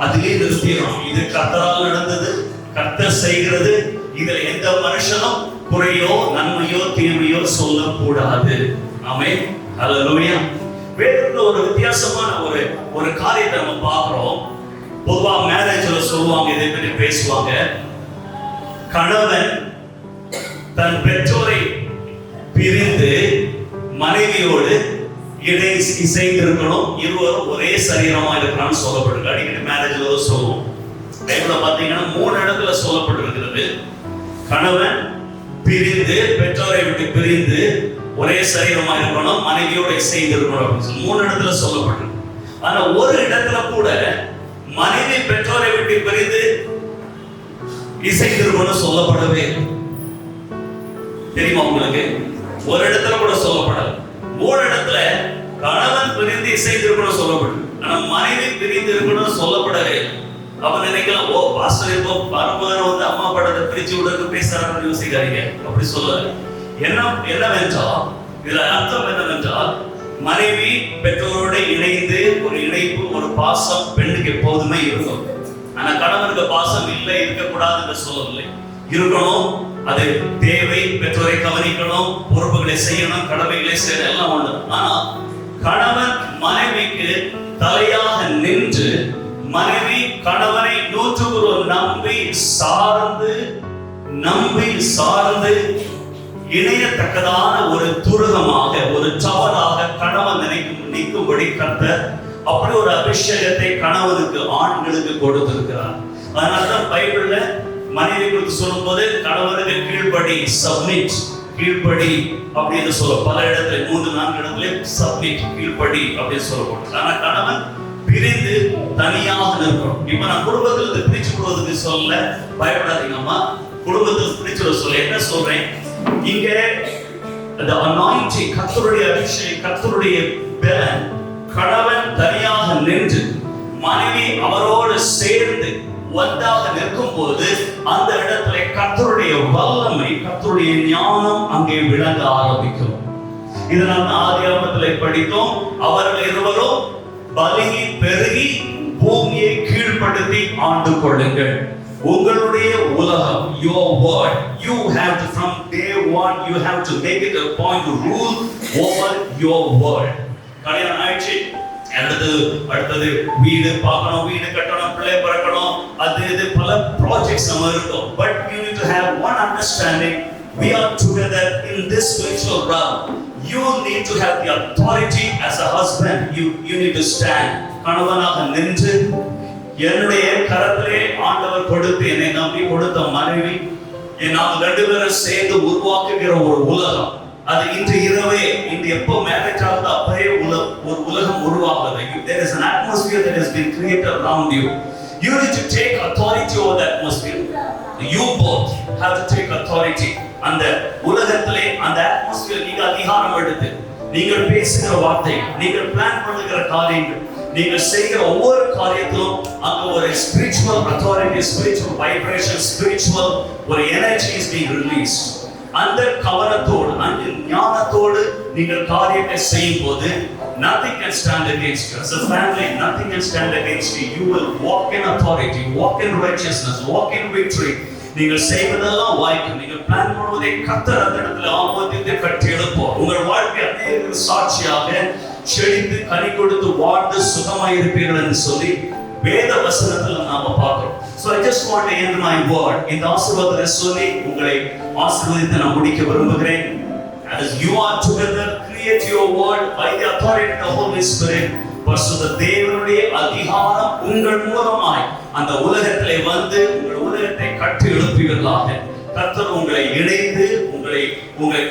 S4: அதிலே நிறுத்திடும். இது கர்த்தரால் நடந்தது, கர்த்தர் செய்கிறது, இதுல எந்த மனுஷனும் குறையோ நன்மையோ தீமையோ சொல்லக்கூடாது. ஆமென், ஹல்லேலூயா. வேதத்துல ஒரு வித்தியாசமான ஒரு காரியத்தை நம்ம பார்க்கிறோம். பொதுவா மேரேஜ்ல சொல்லுவாங்க, இதை பற்றி பேசுவாங்க. கணவன் தன் பெற்றோரை பிரிந்து மனைவியோடு இசைந்திருக்கணும், இருவரும் ஒரே சரீரமா இருக்கணும்னு சொல்லப்பட்டிருக்கு. அடிக்கடி மேரேஜ்ல சொல்லுவோம். பைபிள்ல பாத்தீங்கன்னா 3 இடத்துல சொல்லப்பட்டிருக்கிறது. கணவன் பிரிந்து, பெற்றோரை விட்டு பிரிந்து ஒரே சரீரமா இருக்கணும், மனைவியோட இசைந்து இருக்கணும் அப்படின்னு சொல்லி 3 இடத்துல சொல்லப்பட்டிருக்கு. ஆனா ஒரு இடத்துல கூட மனைவி பெற்றோரை விட்டு பிரிந்து இசைந்து இருக்கணும் சொல்லப்படவே. தெரியுமா உங்களுக்கு? ஒரு இடத்துல கூட சொல்லப்படல. 3 இடத்துல கணவன் பிரிந்து இசைந்து இருக்கணும் சொல்லப்படும், ஆனா மனைவி பிரிந்து இருக்கணும் சொல்லப்படவே. அப்ப நினைக்கலாம், ஓ பாஸ்டர் இப்போ பரம்பரை வந்து அம்மா படத்தை பிரிச்சு விடுறது பேசுறாங்கன்னு யோசிக்காதீங்க. அப்படி சொல்லல. என்னவென்றால் இதுல அர்த்தம் என்னவென்றால், மனைவி பெற்றோரோட இணைந்து ஒரு இணைப்பு, ஒரு பாசம் பெண்ணுக்கு எப்போதுமே இருக்கும். ஆனா கணவனுக்கு பாசம் இல்லை, இருக்கக்கூடாதுன்னு சொல்லவில்லை. இருக்கணும், அது தேவை. பெற்றோரை கவனிக்கணும், பொறுப்புகளை செய்யணும், கடமைகளை செய்யணும், எல்லாம் ஒண்ணு. ஆனா கணவன் மனைவிக்கு தலையாக நின்று, மனைவி கணவனை 100% நம்பி சார்ந்து இணையத்தக்கதான ஒரு துருகமாக, ஒரு சவலாக கணவன் நிற்கும்படி கர்த்தர் அப்படி ஒரு அபிஷேகத்தை கணவனுக்கு, ஆண்களுக்கு கொடுத்திருக்கிறார். அதனாலதான் பைபிள்ல மனைவி குறித்து சொல்லும் போது கணவனுக்கு கீழ்ப்படி, சப்மிட், கீழ்ப்படி அப்படின்னு சொல்ல பல இடத்துல 3-4 இடத்துல சப்மிட், கீழ்ப்படி அப்படின்னு சொல்லப்படும். ஆனா கணவன் பிரிந்து தனியாக நிற்கணும். இப்ப நான் குடும்பத்திலிருந்து பிரிச்சு விடுவதுக்கு சொல்ல பயப்படாதீங்கம்மா. குடும்பத்தில் பிரிச்சு சொல்ல என்ன சொல்றேன், இங்க அந்த anointing, கர்த்தருடைய அபிஷேகம், கர்த்தருடைய பலன், கணவன் தனியாக நின்று மனைவி அவரோடு சேர்ந்து ஒன்றாக நிற்கும் போது அந்த இடத்துல கர்த்தருடைய வல்லமை, கர்த்தருடைய ஞானம் அங்கே விளங்க ஆரம்பிக்கும். இதனால் ஆதியாகமத்திலே படித்தோம், அவர்கள் இருவரும் பலுகி பெருகி பூமியை கீழ்ப்படுத்தி ஆண்டு கொள்ளுங்கள். உங்களுடைய உலகம், your world, you have to, from day one you have to make it a point to rule over your world. கல்யாணம் ஆயிடுச்சு, அடுத்தது வீடு பார்க்கணும், வீடு கட்டணும், பிள்ளை பிறக்கணும், அது இது பல ப்ராஜெக்ட்ஸ் நம்ம இருக்கும். But you need to have one understanding, we are together in this spiritual realm. You need to have the authority as a husband. You need to stand. கணவனாக நின்று, என்னுடைய கரத்திலே ஆண்டவர் கொடுத்து என்னை நம்பி கொடுத்த மனைவி, நாம் 2 பேரும் சேர்ந்து உருவாக்குகிற ஒரு உலகம், அது இன்று இரவே, இன்று எப்போ மேரேஜ் ஆகுது அப்பவே ஒரு உலகம் உருவாகுது. There is an atmosphere that has been created around you. You need to take authority over the atmosphere. You both have to take authority. அந்த உலகத்திலே அந்த அட்மாஸ்பியர் நீங்க அதிகாரம் எடுத்து, நீங்கள் பேசுகிற வார்த்தை, நீங்கள் பிளான் பண்ணுகிற காரியங்கள், நீங்கள் செய்கிற ஒவ்வொரு காரியத்திலும் அங்க ஒரு spiritual authority, spiritual vibration, spiritual ஒரு எனர்ஜி இஸ் பீயிங் ரிலீஸ்ட். அந்த கவனத்தோடு, அந்த ஞானத்தோடு நீங்கள் காரியத்தை செய்யும் போது nothing can stand against you. As a family, nothing can stand against you. You will walk in authority, walk in righteousness, walk in victory. நீங்கள் செய்வதெல்லாம் வாய்க்கும். நீங்கள் பிளான் பண்ணுவதை கர்த்தர் அந்த இடத்துல ஆமோதித்து கட்டி எழுப்போம். உங்கள் வாழ்க்கை அநேக சாட்சியாக செழித்து கனி கொடுத்து வாழ்ந்து சுகமாய் இருப்பீர்கள் என்று சொல்லி வேத வசனத்துல நாம பார்க்கிறோம். So I just want to end my word. இந்த ஆசீர்வாதத்தை சொல்லி உங்களை ஆசீர்வதித்து நான் முடிக்க விரும்புகிறேன். As you are together, create your world by the authority of the Holy Spirit. பரிசுத்த தேவனுடைய அதிகாரம் உங்கள் மூலமாய் அந்த உலகத்திலே வந்து உங்கள் உலகத்தை கட்டி எழுப்புவீர்களாக. கர்த்தர் உங்களை இணைந்து உங்களை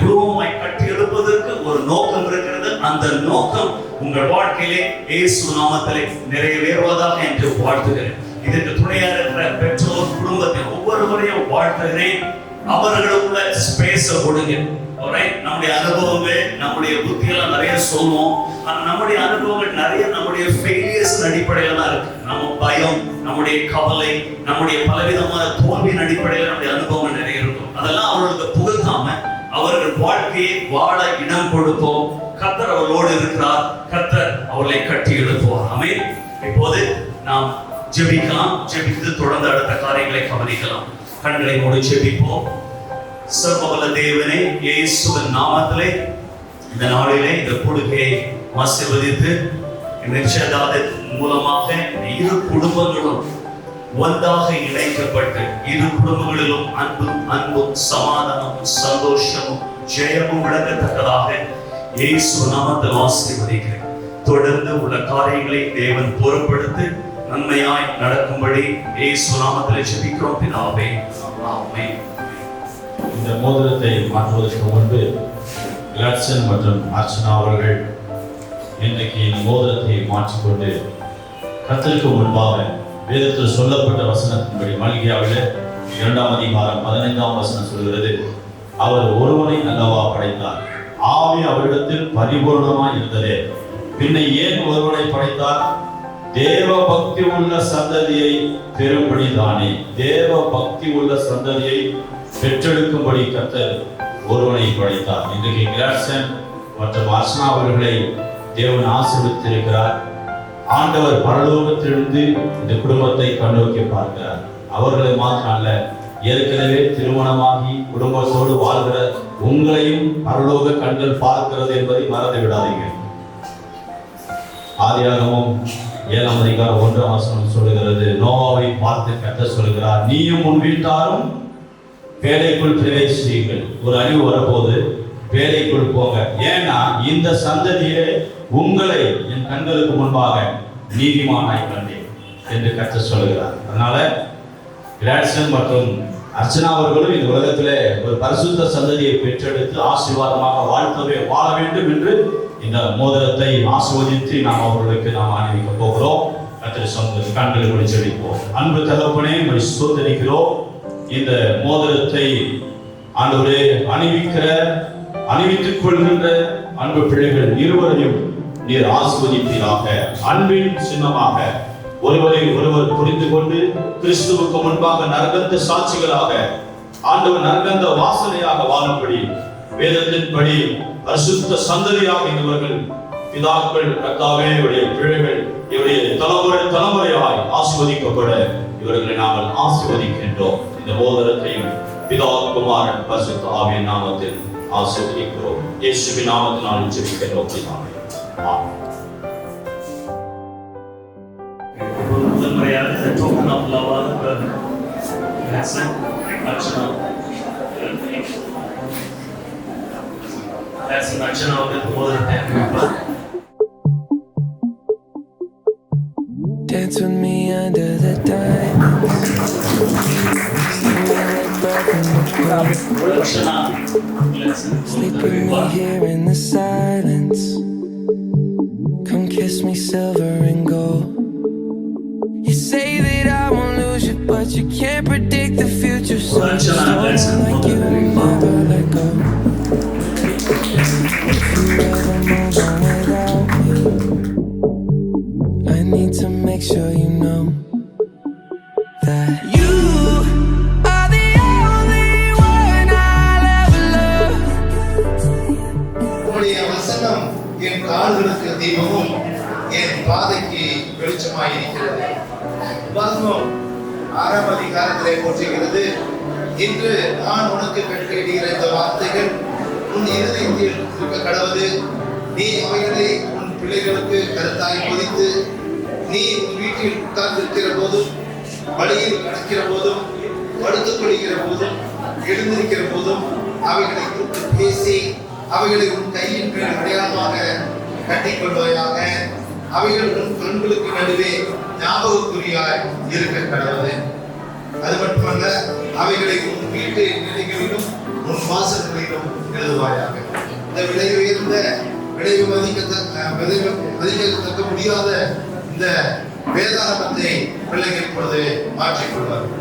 S4: குடும்பமாய் கட்டி எழுப்பதற்கு ஒரு நோக்கம் இருக்கிறது. அந்த நோக்கம் உங்கள் வாழ்க்கையிலே இயேசு நாமத்திலே நிறைவேறுவதாக என்று வாழ்த்துகிறேன். இதற்கு துணையாக இருக்கிற பெற்றோர் குடும்பத்தின் ஒவ்வொருவரையும் வாழ்த்துகிறேன். அவர்களுக்குள்ள ஸ்பேஸ கொடுங்க. நம்முடைய அனுபவங்கள் நம்முடைய புத்தியெல்லாம் நிறைய சொல்லுவோம். நம்முடைய அனுபவங்கள் நிறைய நம்முடைய ஃபெயிலியர்ஸ் அடிப்படையில தான் இருக்கு. நம்ம பயம், நம்முடைய கவலை, நம்முடைய பலவிதமான தோல்வியின் அடிப்படையில் நம்முடைய அனுபவங்கள் நிறைய இருக்கும். அதெல்லாம் அவர்களுக்கு புகுத்தாம அவர்கள் வாழ்க்கையை வாழ இடம் கொடுப்போம். கர்த்தர் அவர்களோடு இருக்கிறார். கர்த்தர் அவர்களை கட்டி எழுப்புவார். ஆமென். இப்போது நாம் ஜெபிக்கலாம். ஜெபித்து தொடர்ந்து அடுத்த காரியங்களை கவனிக்கலாம். கண்களை மூடி ஜெபிப்போம். சர்வவல்ல தேவனே, இயேசுவின் நாமத்திலே இந்த நாளிலே இந்த கொடுக்கையை ஆசீர்வதித்து நிச்சயதார்த்தத்தின் மூலமாக இரு குடும்பங்களும் ஒன்றாக இணைக்கப்பட்டு இரு குடும்பங்களிலும் அன்பும் சமாதானமும் சந்தோஷமும் ஜெயமும் விளங்கத்தக்கதாக இயேசு நாமத்தில் ஆசீர்வதிக்கிறேன். தொடர்ந்து உள்ள காரியங்களை தேவன் பொறுப்படுத்தி நன்மையாய் நடக்கும்படி இயேசு நாமத்தில் ஜெபிக்கிறோம் பிதாவே. ஆமென்.
S6: இந்த மோதிரத்தை மாற்றுவதற்கு முன்பு கிளாட்சன் மற்றும் அர்ச்சனா அவர்கள் இன்றைக்கு இந்த மோதிரத்தை மாற்றிக்கொண்டு கர்த்தருக்கு முன்பாக வேதத்தில் சொல்லப்பட்ட வசனத்தின்படி மல்கியாவில் 2ஆம் அதிகாரம் 15ஆம் வசனம் சொல்கிறது, அவர் ஒருவனை அல்லவா படைத்தார், ஆவி அவரிடத்தில் பரிபூர்ணமாய் இருந்ததே, பின்ன ஏன் ஒருவனை படைத்தார், தேவ பக்தி உள்ள சந்ததியை பெறும்படி தானே. தேவ பக்தி உள்ள சந்ததியை பெற்றெடுக்கும்படி கர்த்தர் ஒருவனை படைத்தார். இன்றைக்கு கிளாட்சன் மற்றும் அர்ச்சனா அவர்களை தேவன் ஆசீர்வதித்திருக்கிறார். ஆண்டவர் பரலோகத்திலிருந்து இந்த குடும்பத்தை கண்ணோக்கி பார்க்கிறார். அவர்களை மாத்திரம் அல்ல, ஏற்கனவே திருமணமாகி குடும்பத்தோடு வாழ்கிற உங்களையும் பரலோக கண்கள் பார்க்கிறது என்பதை மறந்து விடாதீங்க. ஆதியாகமம் 7ஆம் அதிகாரம் 1ஆம் வசனம் சொல்லுகிறது, நோவாவை பார்த்து கர்த்தர் சொல்கிறார், நீயும் உன் வீட்டாரும் பேழைக்குள் பிரவேசியுங்கள். ஒரு அறிவு வரப்போது பேழைக்குள் போங்க. ஏன்னா இந்த சந்ததியே உங்களை என் கண்களுக்கு முன்பாக நீதிமானாய் கண்டேன் என்று கர்த்தர் சொல்லுகிறார். அதனால கிளாட்சன் மற்றும் அர்ச்சனா அவர்களும் இந்த உலகத்திலே ஒரு பரிசுத்த சந்ததியை பெற்றெடுத்து ஆசீர்வாதமாக வாழ வேண்டும் என்று இந்த மோதிரத்தை ஆசீர்வதித்து நாம் அவர்களுக்கு நாம் அணிவிக்க போகிறோம். கர்த்தர் சொந்த கண்களை ஜெபிப்போம். அன்பு தகப்பனே, உம்மை ஸ்தோத்திரிக்கிறோம். இந்த மோதிரத்தை ஆண்டவரே அணிவித்துக் கொள்கின்ற அன்பு பிள்ளைகள் இருவரையும் நீர் ஆசீர்வதிப்பீராக. அன்பின் சின்னமாக ஒருவரை ஒருவர் புரிந்து கொண்டு கிறிஸ்துவுக்கு முன்பாக நற்கந்த சாட்சிகளாக ஆண்டவர் நற்கந்த வாசனையாக வாழும்படி வேதத்தின்படி பரிசுத்த சந்ததியாக இவர்கள் பிதாக்கள் கர்த்தாவே இவருடைய பிள்ளைகள் இவருடைய தலைமுறையாய் ஆசீர்வதிக்கப்பட இவர்களை நாங்கள் ஆசீர்வதிக்கின்றோம். இந்த மோதிரத்தையும் பிதா குமாரன் பரிசுத்த ஆவியின் நாமத்தில் ஆசீர்வதிக்கிறோம். இயேசுவின் நாமத்தினால் ஜெபிக்கிறோம் பிதாவே. ஆமென்.
S4: முதல் முறையாக இந்த token of love அர்ச்சனாவுக்கு மோதிரத்தை
S1: Dance with me under the diamonds. Sleep with me here in the silence. Come kiss me silver and gold. You say that I won't lose you, but you can't predict the future. So just hold on like you never let go. If you ever move on without me, I need to make sure you know that you are the only one I'll ever love.
S7: உம்முடைய வசனம் என் கால்களுக்கு தீபமும் என் பாதைக்கு வெளிச்சமாய் இருக்கிறது. உபாகமம் 6ஆம் அதிகாரத்திலே போற்றுகிறது, இன்று நான் உனக்கு கட்டளையிடுகிற இந்த வார்த்தைகள் உன் இதயத்தில் இருக்க கடவுது. நீ அவைகளை உன் பிள்ளைகளுக்கு கருத்தாய் போதித்து, நீ உன் வீட்டில் உட்கார்ந்திருக்கிற போதும், வழியில் நடக்கிற போதும், படுத்துக் கொள்கிற போதும், எழுந்திருக்கிற போதும் அவைகளை குறித்து பேசி அவைகளை உன் கையின் மேல் அடையாளமாக கட்டிக்கொள்வாயாக. அவைகள் உன் கண்களுக்கு நடுவே ஞாபகக்குறியாய் இருக்க கடவுது. அது மட்டுமல்ல, அவைகளை உன் வீட்டு நிலைகளிலும் உன் வாசல்களிலும் எழுதுவாயாக. இந்த விலை உயர்ந்த விளைவு மதிக்கத்தக்க முடியாத இந்த வேதாகமத்தை பிள்ளைகள் இப்பொழுது மாற்றிக்கொள்வார்கள்.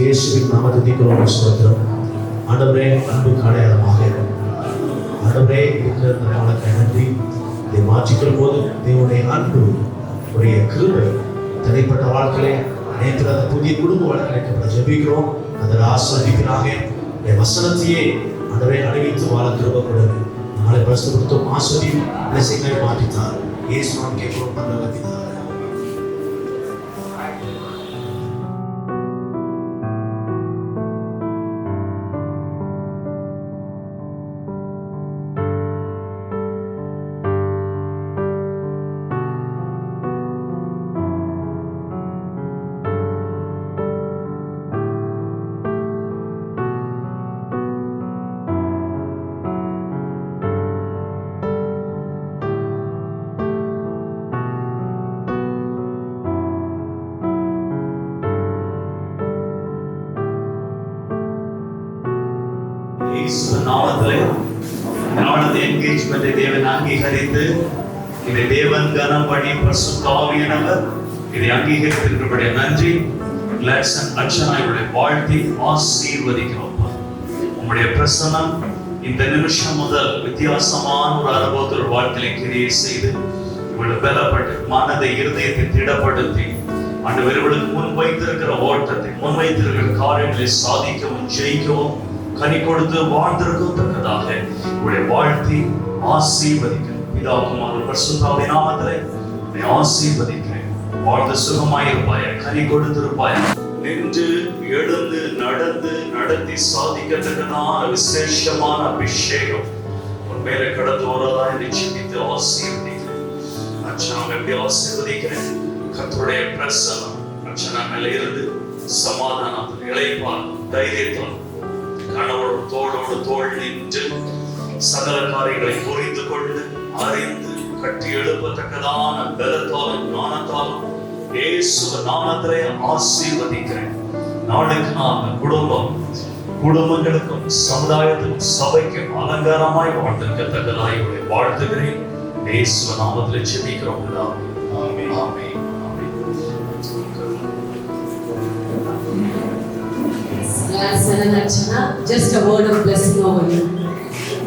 S8: இயேசுவின் நாமத்தை ஸ்தோத்திரம். ஆண்டவரே, அன்புக்கு அடையாளமாக ஆண்டவரே இருக்கிற நாளுக்கு நன்றி. இதை மாற்றிக்கொள்ளும் போது தேவனுடைய அன்பு, உடைய கிருபை தனிப்பட்ட வாழ்க்கையிலே நேற்று அந்த புதிய குடும்ப வாழ்க்கையை ஜெபிக்கிறோம். அதில் ஆஸ்வதிக்கிறாங்க. என் வசனத்தையே ஆண்டவரே அணிவித்து வாழ கிருபை கொடுங்க. நாளை பிரசுத்தம் ஆஸ்வதியும் பிளஸிங்கை மாற்றித்தார். இயேசு நாம் கேட்கிறோம் பரலோகத்தினார்.
S4: நாமத்திலே நாளது என்கேஜ்மென்ட்டை தேவன் அங்கீகரித்து இதை தேவன் கனம் பண்ணி பரிசுத்த ஆவியானவர் இதை அங்கீகரித்திருக்கிறபடியே நன்றி. கிளாட்சன் அர்ச்சனா இவருடைய வாழ்த்தி ஆசீர்வதிக்கிறோம். உங்களுடைய பிரசன்னம் இந்த நிமிஷம் முதல் வித்தியாசமான ஒரு அனுபவத்தில் வாழ்க்கையை கிரியை செய்து இவளை பலப்பட்டு மனதை இருதயத்தை திடப்படுத்தி ஆண்டவர் இவளுக்கு முன் வைத்திருக்கிற ஓட்டத்தை, முன் வைத்திருக்கிற காரியங்களை சாதிக்கவும் ஜெயிக்கவும் கனி கொடுத்து வாழ்ந்திருக்கத்தக்கதாக உடைய வாழ்த்தி ஆசீர்வதிக்கிறேன். பிதாவுக்கும் பரிசுத்த ஆவியின் நாமத்திலே உன்னை ஆசீர்வதிக்கிறேன். வாழ்ந்து சுகமாயிருப்பாய, கனி கொடுத்திருப்பாய, நின்று எழுந்து நடந்து நடத்தி சாதிக்கத்தக்கதான விசேஷமான அபிஷேகம் உன் மேல கடந்து வரதாய் நிச்சயித்து ஆசீர்வதிக்கிறேன். அர்ச்சனா எப்படி ஆசீர்வதிக்கிறேன். கர்த்தருடைய பிரசன்னம் அர்ச்சனா மேல இருந்து சமாதானத்தில் இளைப்பார் தைரியத்தால் கணவரோடு தோளோடு தோள் நின்று சகல காரியங்களை புரிந்து கொண்டு அறிந்து கட்டி எழுப்பத்தக்கதான பலத்தாலும் ஞானத்தாலும் இயேசுவ நாமத்திலே ஆசீர்வதிக்கிறேன். நாளுக்கு நாள் குடும்பங்களுக்கும் சமுதாயத்துக்கும் சபைக்கும் அலங்காரமாய் வாழ்ந்திருக்கத்தக்கதாய் வாழ்த்துகிறேன். இயேசுவ நாமத்திலே ஜெபிக்கிறோம். ஆமென், ஆமென், ஆமென்.
S9: Just a word of blessing over you.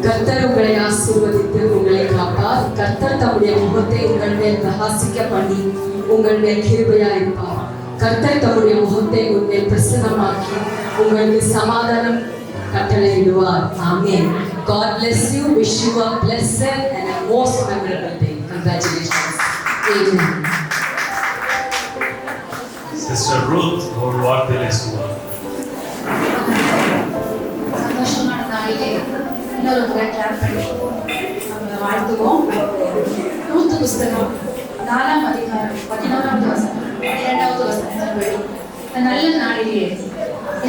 S9: கர்த்தர் உங்களை ஆசீர்வதித்து உங்களை காப்பார். கர்த்தர் தம்முடைய முகத்தை உங்கள் மேல் பிரகாசிக்க பண்ணி உங்கள் மேல் கிருபையா இருப்பார். கர்த்தர் தம்முடைய முகத்தை உங்கள் மேல் பிரசன்னமாக்கி உங்களுக்கு சமாதானம் கட்டளையிடுவார். ஆமென். God bless you. Wish you a blessed and a most memorable day. Congratulations. Amen.
S4: Sister Ruth, ஒரு வார்த்தையிலே சொல்லுவார்.
S10: சந்தோஷமான நாளிலே இன்னொரு முறை கிளாப் பண்ணி நம்ம வாழ்த்துவோம். ரூத் புஸ்தகம் 4ஆம் அதிகாரம் 11வது வசனம் 12வது வசனத்தின்படி நல்ல நாளிலே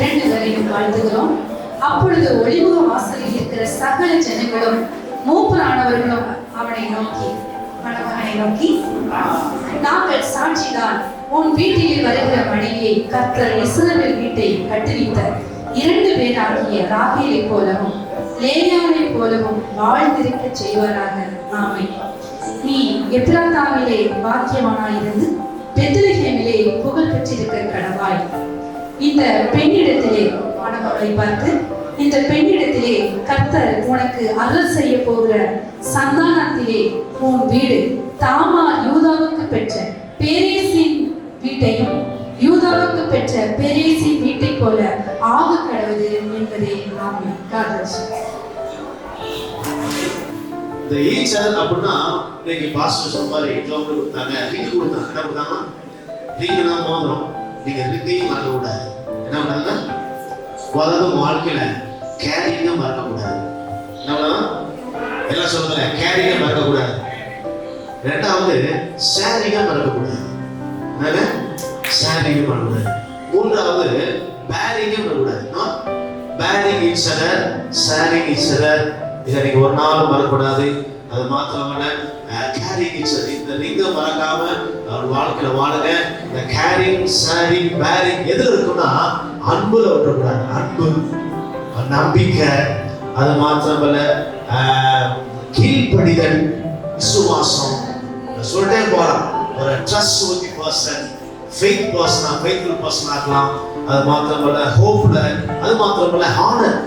S10: 2 பேரையும் வாழ்த்துகிறோம். அப்பொழுது ஒளிமுக வாசலில் இருக்கிற சகல ஜனங்களும் மூப்பரானவர்களும் அவனை நோக்கி நாங்கள் சாட்சிதான், உன் வீட்டில் வருகிற மனைவியை கர்த்தர் இஸ்ரவேல் வீட்டை கட்டுவித்த 2 பேராகிய ராகேலை போலவும் லேயாவை போலவும் வாழ்ந்திருக்க செய்வாராக. ஆமென். நீ எப்ராத்தாவிலே பாக்கியவானாயிருந்து பெத்லகேமிலே புகழ் பெற்றிருக்க கடவாய். இந்த பெண்ணிடத்திலே ஆண்டவரை பார்த்து, இந்த பெண்ணிடத்திலே கர்த்தர் உனக்கு அருள் செய்ய போகிற சந்தானத்திலே உன் வீடு தாமார் யூதாவுக்கு பெற்ற பேரேசின் வீட்டையும் யூதாவுக்கு பெற்ற பேரேசின் வீட்டை போல ஆக கடவுது என்பதே. ஆமென்.
S8: இந்த ஈச்சல் அப்படின்னா இன்னைக்கு பாஸ்டர் சொன்ன மாதிரி ஜோக்கு கொடுத்தாங்க, ரிங்கு கொடுத்தாங்க. என்ன கொடுத்தாங்க? ரிங்குனா மோதிரம். நீங்க ரிங்கையும் வாங்க விடாது. என்ன பண்ணாங்க? அதாவது வாழ்க்கையில கேரிங்க மறக்கக்கூடாது. என்ன எல்லாம் சொல்லுங்க, கேரிங்க மறக்கக்கூடாது. ரெண்டாவது ஷேரிங்க மறக்கக்கூடாது. என்னது? ஷேரிங்க மறக்கக்கூடாது. மூன்றாவது பேரிங்க மறக்கக்கூடாது. Pairing each other, sharing each other. இதை நீங்க ஒரு நாள் மறக்கக்கூடாது. அது மாத்திரமல்ல கேரிங் ஈச் அதர். இந்த ரிங்க மறக்காம வாழ்க்கையில வாழுங்க. இந்த கேரிங், ஷேரிங், பேரிங் எதுல இருக்குன்னா அன்புல விட்டுறக்கூடாது. அன்பு, நம்பிக்கை, அது மாத்திரமல்ல கீழ்ப்படிதல், விசுவாசம். சொல்லிட்டே போலாம். ஒரு ட்ரஸ்ட் ஊத்தி பர்சன், ஃபெய்த் பர்சனா, ஃபெய்த்ஃபுல் பர்சனா இருக்கலாம். அது மாத்திரமல்ல ஹோப்ல, அது மாத்திரமல்ல ஹானர்.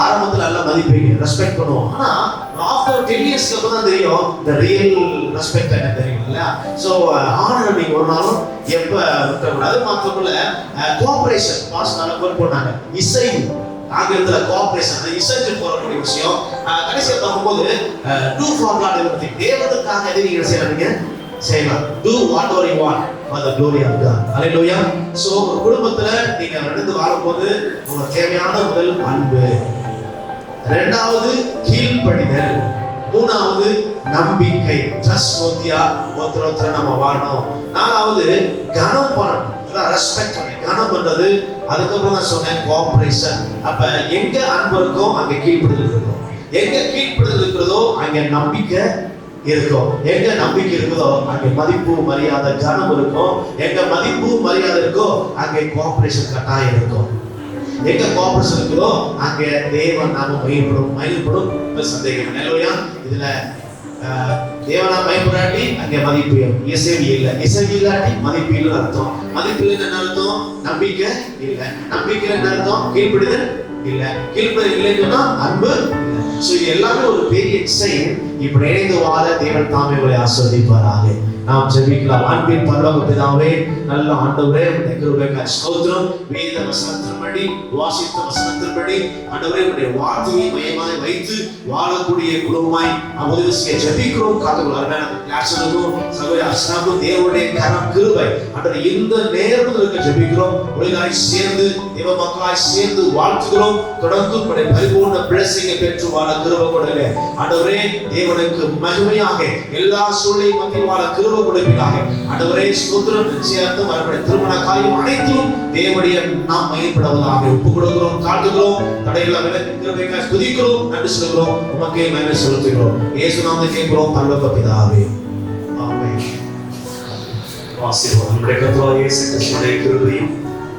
S8: ஆரம்பத்துல எல்லாம் மதிப்பீங்க, ரெஸ்பெக்ட் பண்ணுவோம். ஆனா ஆஃப்டர் 10 இயர்ஸ்க்கு அப்புறம் தான் தெரியும் இந்த ரியல் ரெஸ்பெக்ட் என்ன தெரியும் இல்லையா? ஸோ ஹானர் நீங்க ஒரு நாளும் எப்ப விட்டுறக்கூடாது. அது மாத்திரமல்ல கோஆபரேஷன். பாஸ் நல்ல பேர் போனாங்க, இசை ஆங்கிலத்துல கோஆபரேஷன், இசைக்கு போறக்கூடிய விஷயம். கடைசியா பார்க்கும்போது டூ ஃபார் காட் எவ்ரிதிங். தேவனுக்காக எதை நீங்க செய்யறீங்க செய்யலாம். do whatever you want for the glory of God. Hallelujah. So குடும்பத்துல நீங்க நடந்து வாழும்போது உங்களுக்கு தேவையான முதல் அன்பு, இரண்டாவது கீழ்ப்படிதல், மூணாவது நம்பிக்கை, ட்ரஸ்ட்வர்தியா ஒருத்தர் நம்ம வாழணும். நாலாவது கனம் பண்ணணும், ரெஸ்பெக்ட் பண்ணி கனம் பண்றது. அதுக்கப்புறம் நான் சொன்னேன் கோஆபரேஷன். அப்ப எங்க அன்பு இருக்கோ அங்க கீழ்ப்படிதல் இருக்கும். எங்க கீழ்ப்படிதல் இருக்கிறதோ அங்க நம்பிக்கை இருக்கும். எங்க நம்பிக்கை இருக்குதோ அங்க மதிப்பு, மரியாதை, கனம் இருக்கும். எங்க மதிப்பு, மரியாதை இருக்கோ அங்க கோஆபரேஷன் கட்டாயம் இருக்கும். எங்க கோஆபரேஷன் இருக்குதோ அங்க தேவன் நாம மகிழ்ப்படும் சந்தேகம் இல்லையா? இதுல தேவனா பயப்படாட்டி அங்க மதிப்பு இசைவி இல்லை. இசைவி இல்லாட்டி மதிப்பு இல்லை அர்த்தம். மதிப்பு இல்லைன்னு என்ன அர்த்தம்? நம்பிக்கை இல்லை. நம்பிக்கை என்ன அர்த்தம்? கீழ்ப்படிதல் இல்ல. கீழ்ப்படிதல் இல்லைன்னா அன்பு இல்லை. சோ இது எல்லாமே ஒரு பெரிய எக்ஸைன். இப்படி இணைந்து வாழ தேவன் தாமே உங்களை ஆசீர்வதிப்பாராக. நாம் ஜெபிக்கலாம். அன்பின் பரலோக பிதாவே, நல்ல ஆண்டவரே, உம்முடைய கிருபைக்காய் ஸ்தோத்திரம். வேத வசனத்தின்படி, வாசித்த வசனத்தின்படி ஆண்டவரே உம்முடைய வார்த்தையை மையமாய் வைத்து வாழக்கூடிய குடும்பமாய் உதவி செய்ய ஜெபிக்கிறோம். காத்துக்கொள்ளும் கிளாஸுக்கும் சகோதரி அஸ்னாவுக்கும் தேவனுடைய கரம் கிருபை ஆண்டவரே இந்த நேரத்தில் இருக்க ஜெபிக்கிறோம். உலகாய் சேர்ந்து தேவ மக்களாய் சேர்ந்து வாழ்த்துகிறோம். தொடர்ந்து உம்முடைய பரிபூர்ண பிளஸிங்கை பெற்று வாழ கிருபை கொடுங்க ஆண்டவரே. தேவனுக்கு மகிமையாக எல்லா சூழ்நிலையும் மத்தியில் வாழ கிருபை கொடுப்பீராக ஆண்டவரே. ஸ்தோத்திரம். நிச்சயமாக வரக்கூடிய திருமண காரியம் அனைத்திலும் தேவனுடைய நாம் மகிமைப்படுவதாக ஒப்புக் கொடுக்கிறோம், காட்டுகிறோம். தடையில்லா விலக்கி கிருபைக்காய் துதிக்கிறோம், நன்றி சொல்கிறோம். உமக்கே மகிமை செலுத்துகிறோம். இயேசு நாமத்தில் கேட்கிறோம் பரலோக பிதாவே, ஆமென்.
S4: ஆசீர்வாதம். நம்முடைய கர்த்தராகிய இயேசு கிறிஸ்துவின் கிருபையும்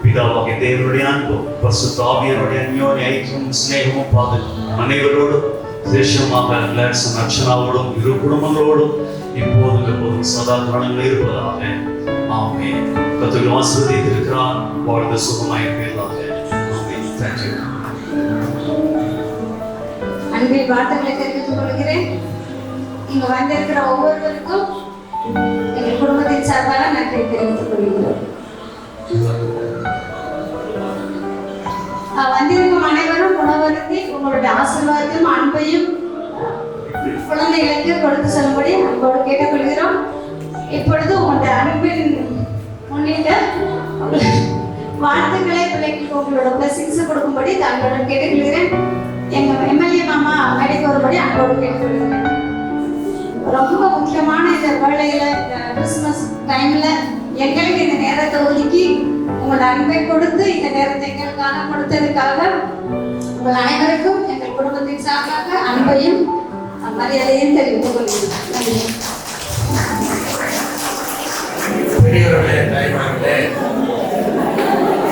S4: பிதாவாகிய தேவனுடைய அன்பும் பரிசுத்த ஆவியானவருடைய அந்யோன்ய ஐக்கியமும் சிநேகமும் பாதுகாப்பும் அனைவரோடும் விசேஷமாக லேட்சன் அர்ச்சனாவோடும் இரு குடும்பங்களோடும் இப்போதும் எப்போதும் சதா காலங்கள் இருப்பதாக. ஆமென். கர்த்தர் ஆசீர்வதித்திருக்கிறார். வாழ்ந்து சுகமாயிருப்பீர்களாக. ஆமென். Thank you.
S10: அன்பின் வார்த்தைகளை தெரிவித்துக் கொள்கிறேன். இங்கு வந்திருக்கிற ஒவ்வொருவருக்கும் எங்கள் குடும்பத்தின் சார்பாக நன்றி தெரிவித்துக் கொள்கிறோம். வந்திருக்கும் அனைவரும் உணவருந்தி உங்களுடைய ஆசீர்வாதத்தையும் அன்பையும் குழந்தைகளுக்கு கொடுத்து செல்லும்படி அன்போடு கேட்டுக்கொள்கிறோம். இப்பொழுது உங்களுடைய அன்பின் முன்னிட்டு வாழ்த்துக்களை பிள்ளைகளுக்கு உங்களோட பிளஸிங்ஸ் கொடுக்கும்படி தங்களுடன் கேட்டுக்கொள்கிறேன். எங்க எம்எல்ஏ மாமா மேடைக்கு வரும்படி அன்போடு கேட்டுக்கொள்கிறேன். ரொம்ப முக்கியமான இந்த வேளையில, இந்த கிறிஸ்துமஸ் டைம்ல எங்களுக்கு இந்த நேரத்தை ஒதுக்கி உங்களோட அன்பை கொடுத்து இந்த நேரத்தை எங்களுக்காக கொடுத்ததுக்காக உங்கள் அனைவருக்கும் எங்கள் குடும்பத்தின் சார்பாக அன்பையும் மரியாதையும் தெரிவித்துக் கொள்கிறேன். நன்றி.
S11: பெரியவர்களே, தாய்மார்களே,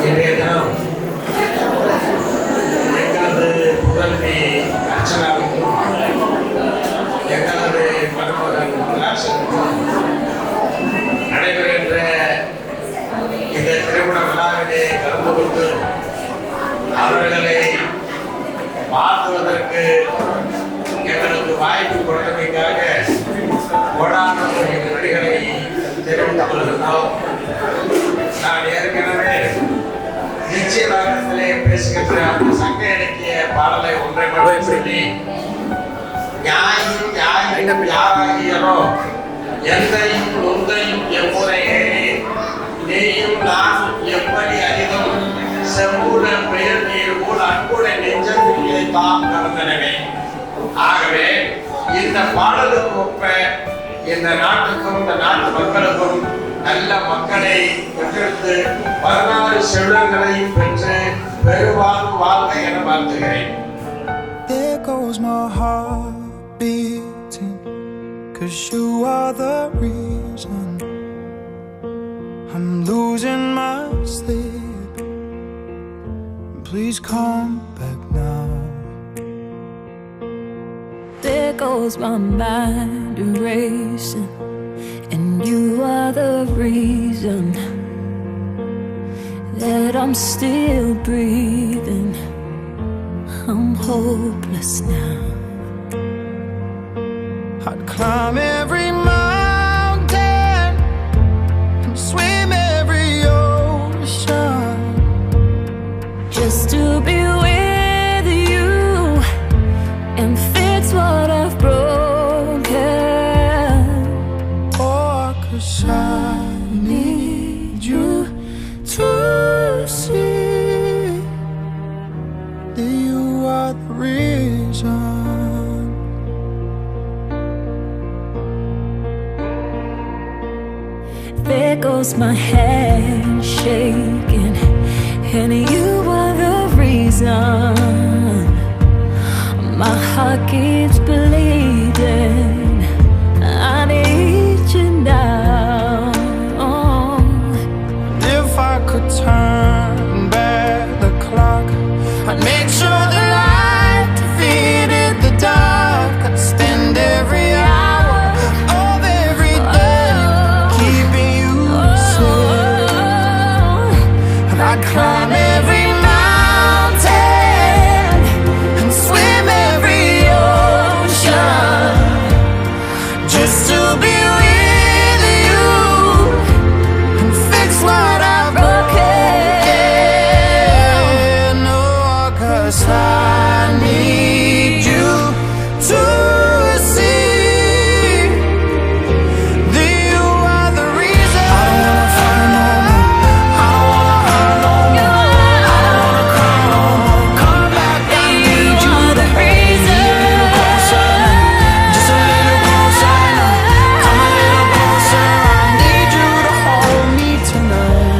S11: இன்றைய தினம் எங்களது புதல்வி அர்ச்சனாவுக்கும் எங்களது மருமகன் ராசனுக்கும் நடைபெறுகின்ற இந்த திருமண விழாவிலே கலந்து கொண்டு அவர்களை வாழ்த்துவதற்கு எங்களுக்கு வாய்ப்பு கொடுத்தமைக்காக கோடான நடிகளை தெரிவித்துக் கொள்கிறோம். நான் ஏற்கனவே நிச்சயதார்த்தத்திலே பேசுகின்ற அந்த சங்க இலக்கிய பாடலை ஒன்றை மட்டும் சொல்லி, ஞாயும் யாயும் யாராகியரோ எந்தையும் நொந்தையும் எம்முறை ஏறி நீயும் நான் எப்படி அறிதும் செம்புடன் பெயர் நீர் போல் அன்புடன் நெஞ்சத்திலே தாம் கலந்தனவே. ஆகவே இந்த பாடலுக்கு ஒப்ப இந்த நாட்டுக்கும் இந்த நாட்டு மக்களுக்கும் நல்ல மக்களை பெற்றெடுத்து 16 செல்வங்களை பெற்று பெருவாழ்வு வாழ்க என வாழ்த்துகிறேன்.
S1: There goes my heart beating, 'cause you are the reason I'm losing my sleep. Please come back now.
S12: There goes my mind racing, and you are the reason that I'm still breathing. I'm hopeless now.
S1: I'd climb every mountain and swim every ocean
S12: Just to be with you and fix what I've broken.
S1: Oh, 'cause I need you to see that you are the reason.
S12: There goes my hand shaking, and you are the reason. My heart keeps bleeding. I need you now.
S1: If I could turn back the clock, I'd make sure the light defeated the dark. I'd spend every hour of every day keeping you safe. And I'd climb every mountain and swim every ocean just to be with you and fix what I've broken. No, 'cause I need you to see that you are the reason. I don't wanna fight no more. I don't wanna hurt no more. I don't wanna cry no more. Come back, I need you to reason. Just a little closer now. Come a little closer. I need you to hold me tonight.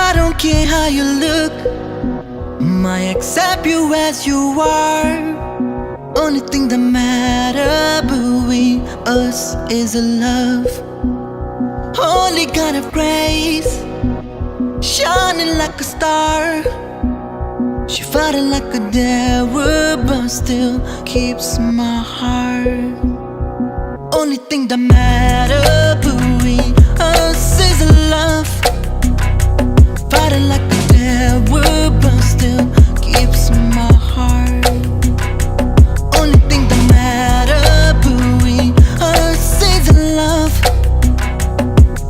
S2: I don't care how you look, I accept you as you are. Only thing that matters between us is a love. Holy God of grace, shining like a star. She fighting like a devil, but still keeps my heart. Only thing that matters between us is a love. Fighting like a devil, but still keeps my heart. Only thing that matters between us is love.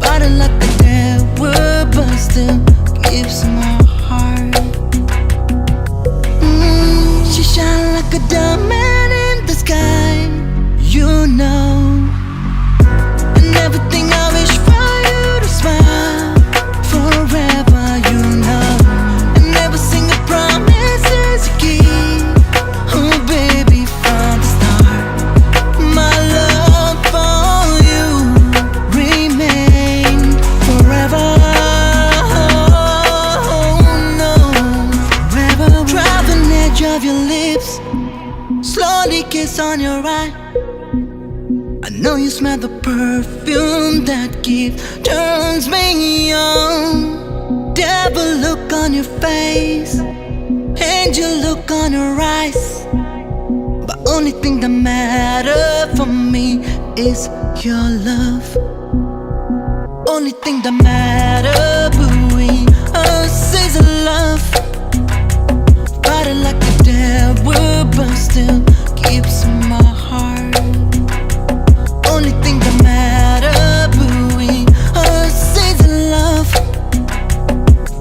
S2: Fighting like a devil, but still keeps my heart. She shine like a diamond in the sky, you know. And everything I wish for you to smile forever, you know. And every single promise is a key. Oh baby, from the start, my love for you remain forever. Oh no, forever. Drive an edge of your lips, slowly kiss on your eye. I know you smell the perfume that keeps turns me on. Devil look on your face, angel look on your eyes. But only thing that matters for me is your love. Only thing that matters between us is love. Fighting like a devil, but still keeps my heart. Only thing that matters between us is love.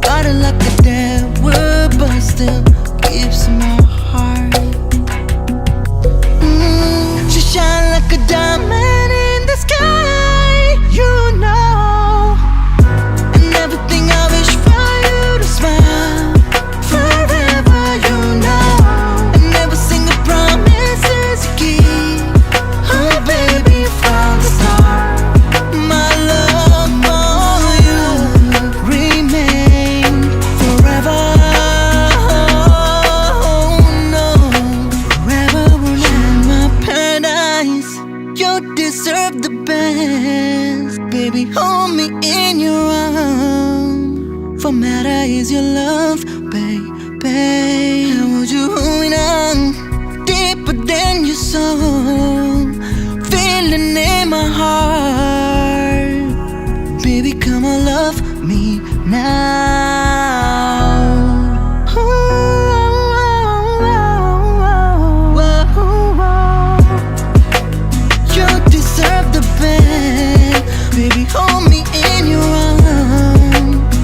S2: Fighting like a devil, but still keeps my heart. You deserve the best. Baby, hold me in your arms. For matter is your love, baby. How would you hold on deeper than your soul? Feeling in my heart. Baby, come on, love me now. You deserve the best. Baby, hold me in your arms.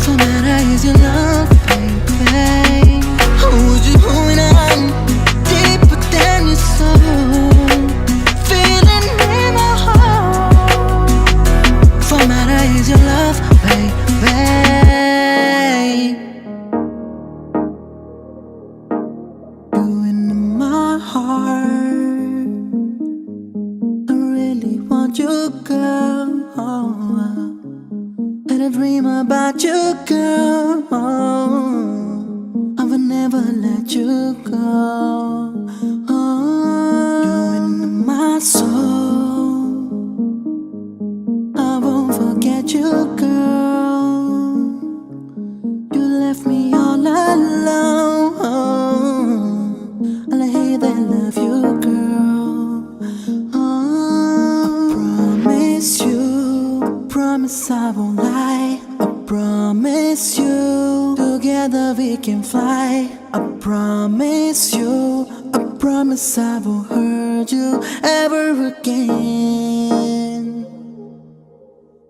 S2: For matter is your love, baby. Hold you hold on deeper than your soul. Feeling in my heart. For matter is your love, baby. You into my heart. I really want you, girl. And I dream about you, girl. I will never let you go. You into my soul. I won't forget you, girl. You left me all alone, and I hate that I love you, girl. I promise you, promise I won't lie. I promise you, together we can fly. I promise you, I promise I won't hurt you ever again.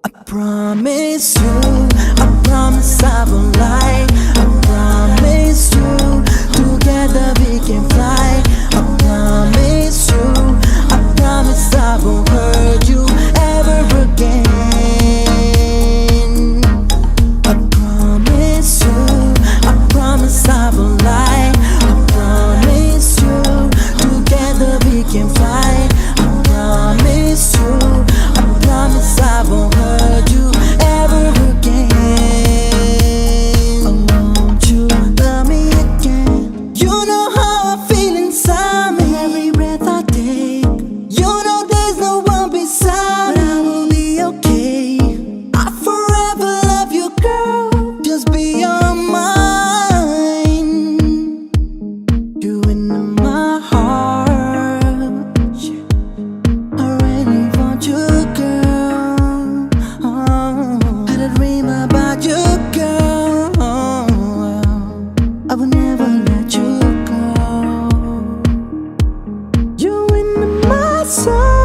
S2: I promise you, I promise I won't lie. I promise you, together we can fly. I promise you, I promise I won't hurt you ever again. I promise you, I promise I won't lie. I promise you, together we can fly. I promise you, I promise I won't hurt you ever again. I want you to love me again. You know how I feel inside me. Every breath I take, you know there's no one beside me. But I will be okay. I forever love you, girl. Just be on mine. You into my heart. I really want you, girl. I dream about you, girl. I will never let you go. You into my soul.